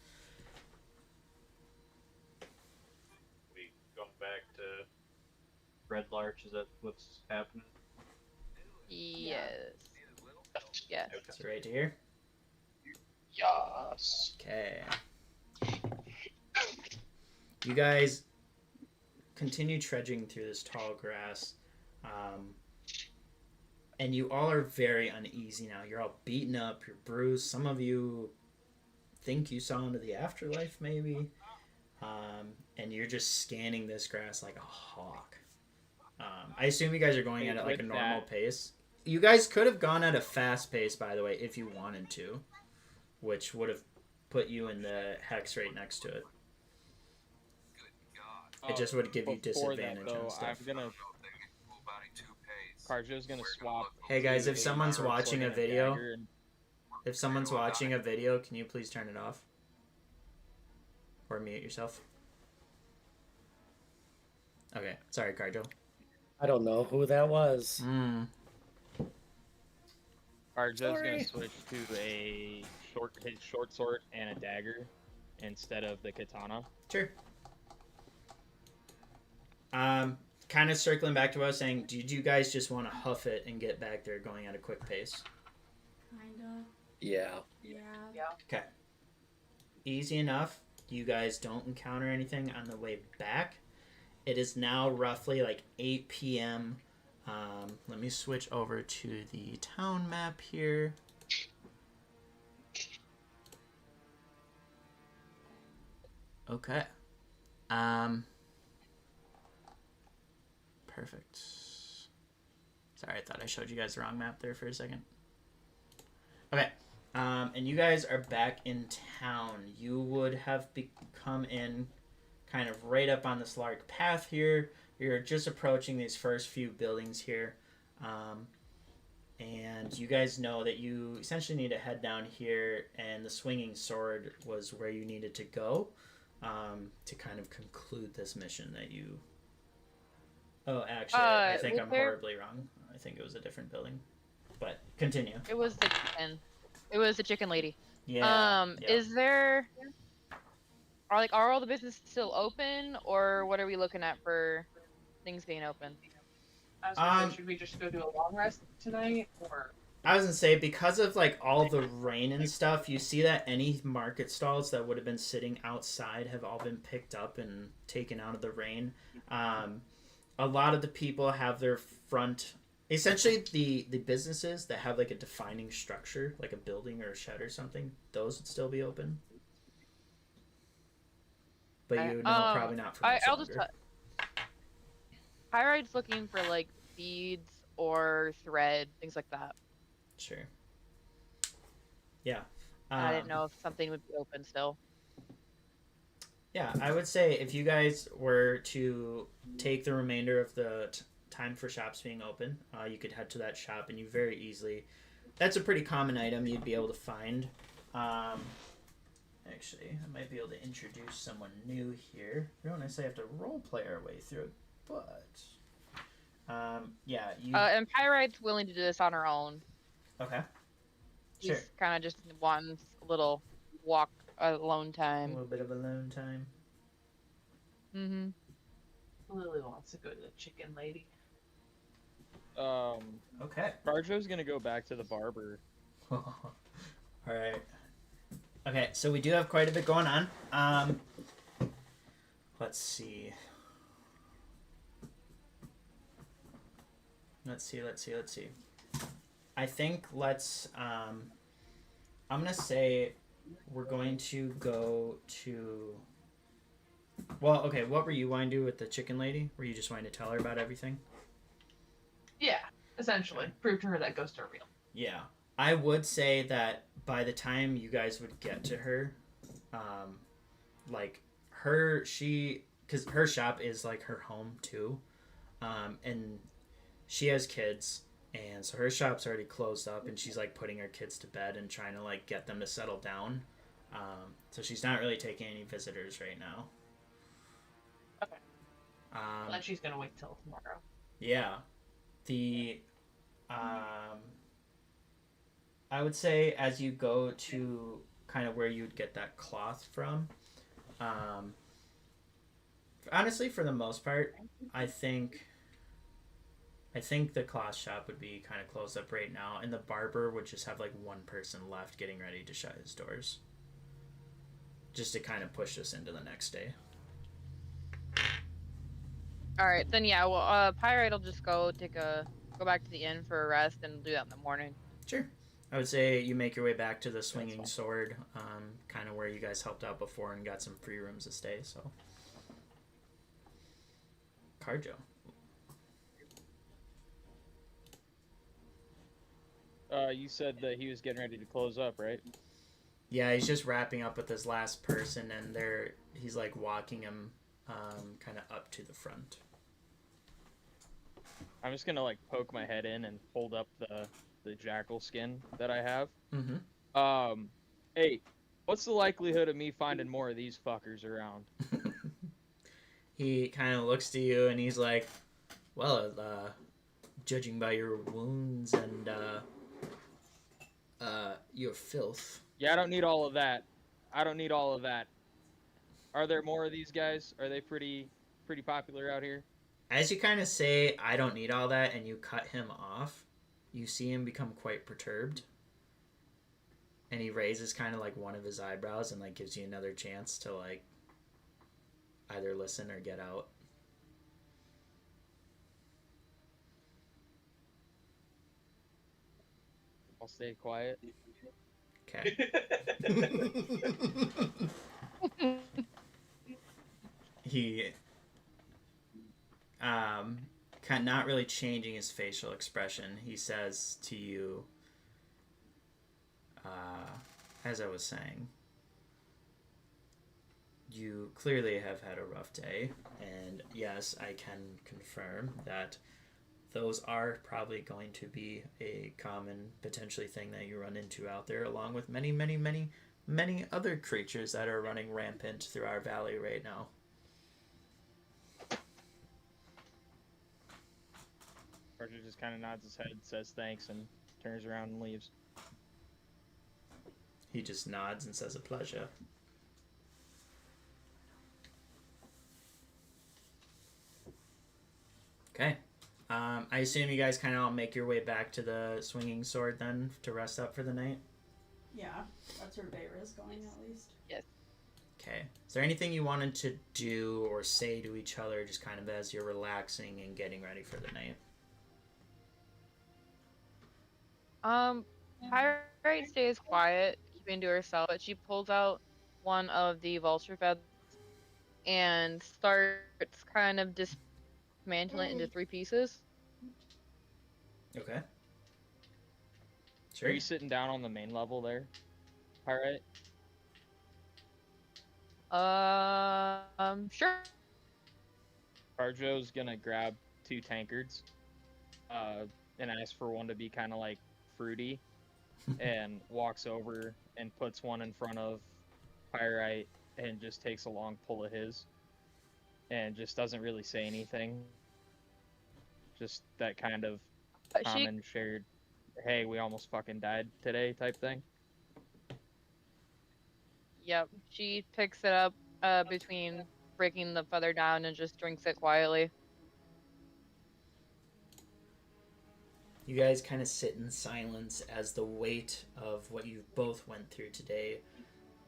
We going back to Red Larch? Is that what's happening? Yes. Yes. So right here. Yes. Okay. You guys continue trudging through this tall grass. And you all are very uneasy now. You're all beaten up, you're bruised. Some of you think you saw into the afterlife, maybe. And you're just scanning this grass like a hawk. I assume you guys are going at it like a normal pace. You guys could have gone at a fast pace, by the way, if you wanted to, which would have put you in the hex right next to it. It just would give you disadvantage on stuff. Carjo's gonna swap. Hey guys, if to someone's short watching sword a and video, dagger and- if someone's watching a video, can you please turn it off? Or mute yourself? Okay, sorry, Carjo. I don't know who that was. Carjo's Sorry. gonna switch to a short sword and a dagger instead of the katana. Sure. Kind of circling back to what I was saying, did you guys just want to huff it and get back there going at a quick pace? Kinda. Yeah. Yeah. Okay. Easy enough. You guys don't encounter anything on the way back. It is now roughly like 8 p.m. Let me switch over to the town map here. Okay. Perfect. Sorry, I thought I showed you guys the wrong map there for a second. Okay. And you guys are back in town. You would have come in kind of right up on this large path here. You're just approaching these first few buildings here. And you guys know that you essentially need to head down here, and the swinging sword was where you needed to go to kind of conclude this mission that you... Oh, actually, I think I'm horribly wrong. I think it was a different building. But continue. It was the chicken. It was the chicken lady. Yeah. Is there... Are all the businesses still open, or what are we looking at for things being open? I was gonna say, should we just go do a long rest tonight, or? I was gonna say, because of like all the rain and stuff, you see that any market stalls that would have been sitting outside have all been picked up and taken out of the rain. Um, a lot of the people have their front, essentially the businesses that have like a defining structure, like a building or a shed or something, those would still be open. But you know, probably not for much I'll just longer. Pyride's looking for like beads or thread, things like that. Sure. Yeah. And I didn't know if something would be open still. Yeah, I would say if you guys were to take the remainder of the time for shops being open, you could head to that shop and you very easily. That's a pretty common item you'd be able to find. Actually, I might be able to introduce someone new here. I don't necessarily have to role play our way through it, but yeah, you. And Pyride's willing to do this on her own. Okay. Sure. He's kind of just wants a little walk alone A time. little bit of alone time. Mm-hmm. Lily wants to go to the chicken lady. Okay. Barjo's gonna go back to the barber. All right. Okay, so we do have quite a bit going on. Let's see. Let's see. I think I'm gonna say we're going to go to. Well, okay. What were you wanting to do with the chicken lady? Were you just wanting to tell her about everything? Yeah, essentially. Prove to her that ghosts are real. Yeah, I would say that by the time you guys would get to her, like because her shop is like her home too, and she has kids, and so her shop's already closed up, and she's like putting her kids to bed and trying to like get them to settle down. So she's not really taking any visitors right now. Okay. Well, then she's gonna wait till tomorrow. Yeah, I would say as you go to kind of where you'd get that cloth from, honestly, for the most part, I think the cloth shop would be kind of closed up right now, and the barber would just have like one person left getting ready to shut his doors, just to kind of push us into the next day. All right, then yeah. Well, Pyrite will just go back to the inn for a rest and do that in the morning. Sure. I would say you make your way back to the Swinging Sword, kind of where you guys helped out before and got some free rooms to stay. So, Carjo. You said that he was getting ready to close up, right? Yeah, he's just wrapping up with his last person, and he's like walking him, kind of up to the front. I'm just gonna like poke my head in and hold up the jackal skin that I have. Mm-hmm. Hey, what's the likelihood of me finding more of these fuckers around? He kind of looks to you and he's like, well, judging by your wounds and your filth. Yeah, I don't need all of that. Are there more of these guys? Are they pretty popular out here? As you kind of say, I don't need all that, and you cut him off, you see him become quite perturbed. And he raises kind of like one of his eyebrows and like gives you another chance to like either listen or get out. I'll stay quiet. Okay. He kind of not really changing his facial expression. He says to you, as I was saying, you clearly have had a rough day, and yes, I can confirm that those are probably going to be a common, potentially, thing that you run into out there, along with many, many, many, many other creatures that are running rampant through our valley right now. Archer just kind of nods his head, says thanks, and turns around and leaves. He just nods and says a pleasure. Okay. I assume you guys kind of all make your way back to the swinging sword then to rest up for the night. Yeah, that's where Vera's going at least. Yes. Okay. Is there anything you wanted to do or say to each other, just kind of as you're relaxing and getting ready for the night? Pyrite stays quiet, keeping to herself, but she pulls out one of the vulture feathers and starts kind of dismantling it into 3 pieces. Okay. Are Sure. you sitting down on the main level there? Alright. Sure. Carjo's gonna grab 2 tankards, and ask for one to be kind of like fruity, and walks over and puts one in front of Pyrite and just takes a long pull of his, and just doesn't really say anything. Just that kind of She common shared, hey, we almost fucking died today type thing. Yep. She picks it up between breaking the feather down and just drinks it quietly. You guys kind of sit in silence as the weight of what you both went through today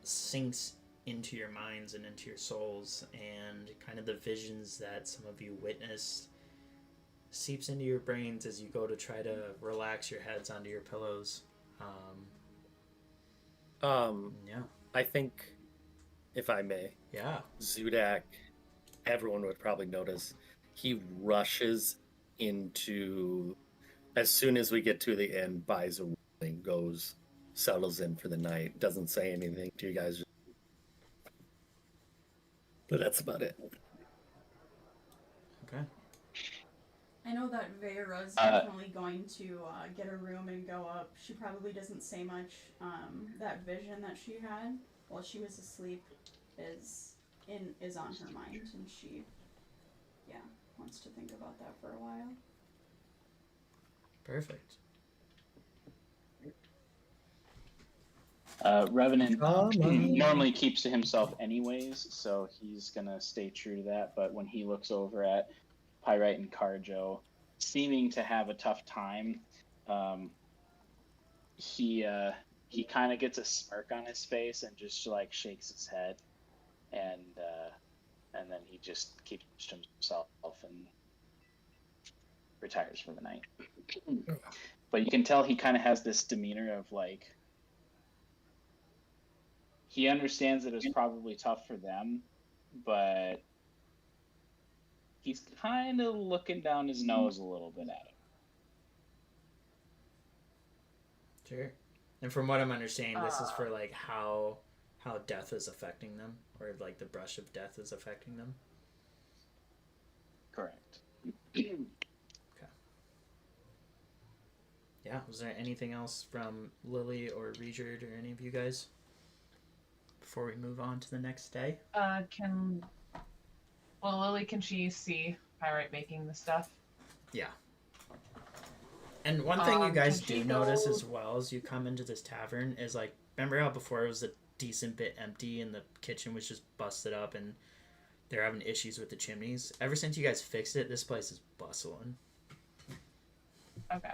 sinks into your minds and into your souls, and kind of the visions that some of you witnessed seeps into your brains as you go to try to relax your heads onto your pillows. Yeah. I think, if I may, Yeah. Zudak, everyone would probably notice, he rushes into, as soon as we get to the end, buys a ring, goes, settles in for the night, doesn't say anything to you guys. But that's about it. Okay. I know that Vera's definitely going to get a room and go up. She probably doesn't say much. That vision that she had while she was asleep is on her mind, and she, wants to think about that for a while. Perfect. Revenant normally keeps to himself anyways, so he's gonna stay true to that. But when he looks over at Pyrite and Carjo, seeming to have a tough time, he kind of gets a smirk on his face and just like shakes his head, and then he just keeps to himself and retires for the night. But you can tell he kind of has this demeanor of like, he understands that it's probably tough for them, but he's kind of looking down his nose a little bit at it. Sure. And from what I'm understanding, this is for like how death is affecting them, or like the brush of death is affecting them. Correct. Okay. Yeah. Was there anything else from Lily or Regard or any of you guys before we move on to the next day? Lily, can she see Pyrite making the stuff? Yeah. And one thing you guys can she do notice go- as well as you come into this tavern is like, remember how before it was a decent bit empty and the kitchen was just busted up and they're having issues with the chimneys? Ever since you guys fixed it, this place is bustling. Okay.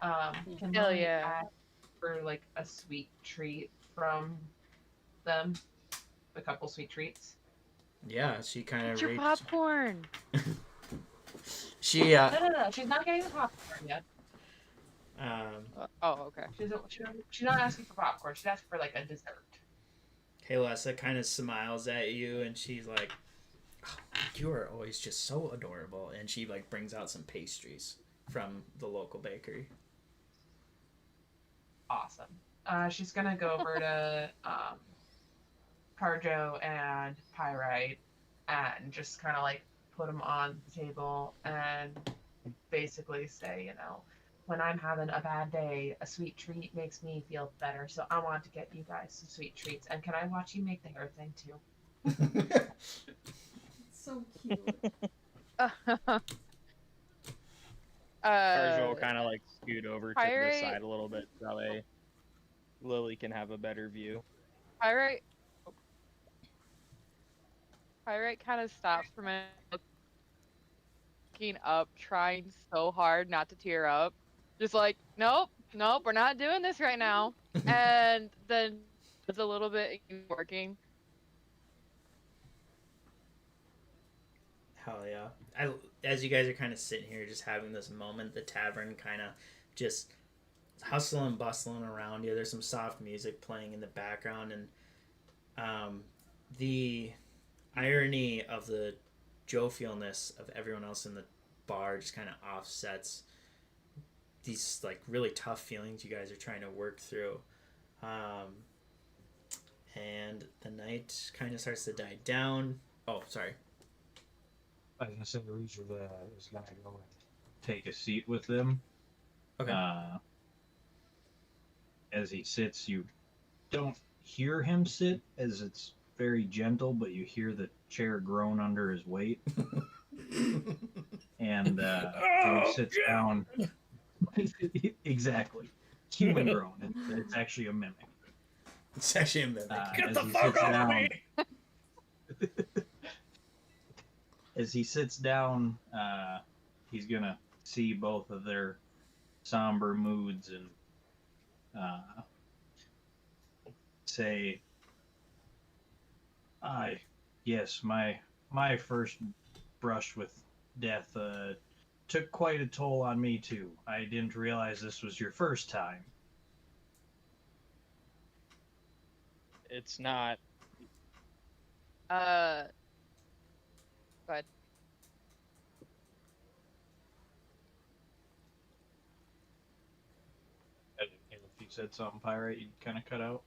Can Hell Lily yeah. ask for like a sweet treat from them? A couple sweet treats. Yeah, she kind Get of your popcorn. She No. She's not getting the popcorn yet. Oh, okay. She's not asking for popcorn. She's asking for like a dessert. Kaylessa kind of smiles at you and she's like, oh, you are always just so adorable, and she like brings out some pastries from the local bakery. Awesome. She's gonna go over to Carjo and Pyrite and just kind of like put them on the table and basically say, when I'm having a bad day, a sweet treat makes me feel better. So I want to get you guys some sweet treats. And can I watch you make the hair thing too? It's so cute. Carjo will kind of like scoot over to the Pyrite- side a little bit so that way Lily can have a better view. Pyrite kind of stops for a minute. walking up, trying so hard not to tear up. Just like, nope, nope, we're not doing this right now. And then it's a little bit working. Hell yeah. As you guys are kind of sitting here just having this moment, the tavern kind of just hustling and bustling around you. There's some soft music playing in the background, and the irony of the jovialness of everyone else in the bar just kind of offsets these like really tough feelings you guys are trying to work through. And the night kind of starts to die down. Oh, sorry. I was gonna say Reacher is gonna go and take a seat with them. Okay. As he sits, you don't hear him sit, as it's very gentle, but you hear the chair groan under his weight. And when he sits down, exactly, human groan. It's actually a mimic. It's actually a mimic. Get the fuck off of me! As he sits down, he's gonna see both of their somber moods and say, yes, my first brush with death took quite a toll on me too. I didn't realize this was your first time." It's not. Go ahead. And if you said something, Pirate, you'd kind of cut out.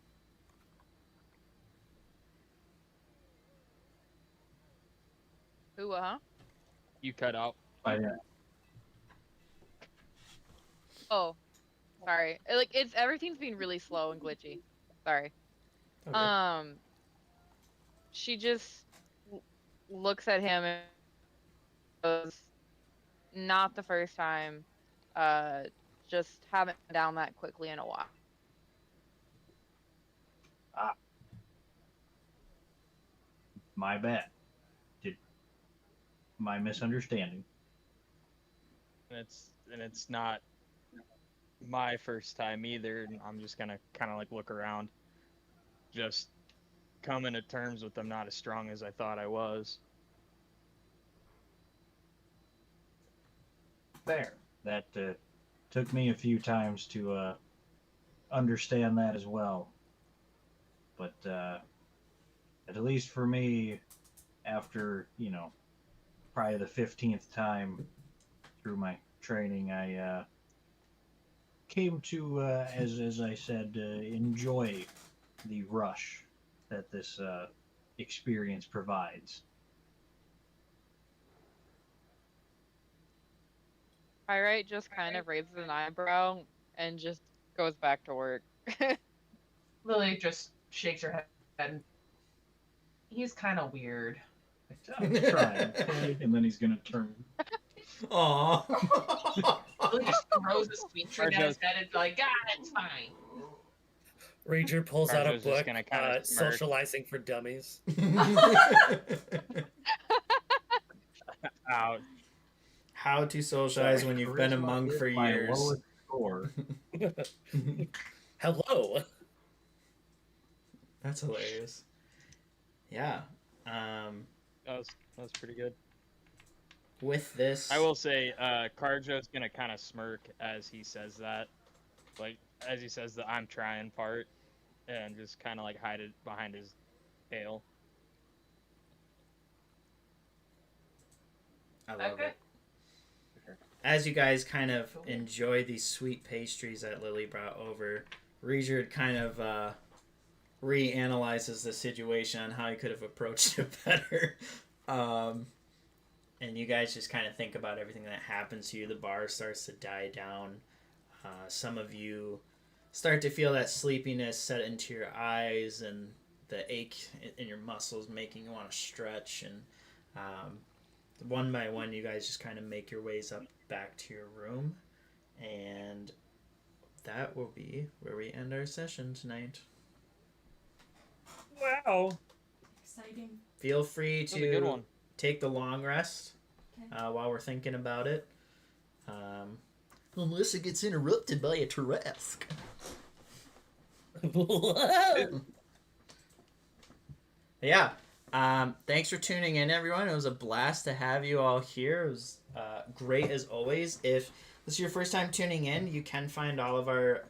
Who, huh? You cut out. Oh, sorry. It's everything's being really slow and glitchy. Sorry. Okay. She just looks at him and goes, "Not the first time. Just haven't been down that quickly in a while." My bad. My misunderstanding. And it's not my first time either. And I'm just gonna kind of like look around, just coming to terms with I'm not as strong as I thought I was. Fair. That took me a few times to understand that as well. But at least for me, after, probably the 15th time through my training, I came to, as I said, enjoy the rush that this experience provides. Pyrite just kind of raises an eyebrow and just goes back to work. Lily just shakes her head. He's kind of weird. I'm trying. And then he's going to turn. Aww. Lily just throws a sweet treat at his head and be like, "God, it's fine." Ranger pulls out a Carjo's just book, gonna kinda smirk. Socializing for Dummies. Out. How to socialize when you've been a monk for My years. lowest score. Hello. That's hilarious. Yeah. That was pretty good. With this, I will say, Carjo's gonna kind of smirk as he says that, like as he says the "I'm trying" part, and just kind of like hide it behind his tail. I love Okay. it. As you guys kind of enjoy these sweet pastries that Lily brought over, Regierd kind of reanalyzes the situation on how he could have approached it better. And you guys just kind of think about everything that happens to you. The bar starts to die down. Some of you start to feel that sleepiness set into your eyes and the ache in your muscles making you want to stretch. And one by one, you guys just kind of make your ways up back to your room. And that will be where we end our session tonight. Wow. Exciting. Feel free That was a good to one. take the long rest. Okay. while we're thinking about it. Unless it gets interrupted by a Tarrasque. Whoa. Yeah. Thanks for tuning in, everyone. It was a blast to have you all here. It was great as always. If this is your first time tuning in, you can find all of our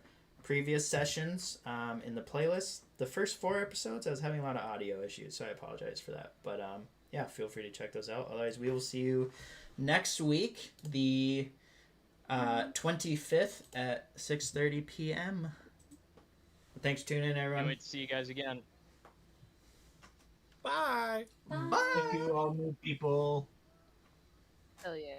previous sessions in the playlist. The first 4 episodes, I was having a lot of audio issues, so I apologize for that. But yeah, feel free to check those out. Otherwise, we will see you next week, the 25th at 6:30 p.m. Thanks for tuning in, Can't everyone. wait to see you guys again. Bye. Bye. Bye. Thank you, all new people. Hell yeah.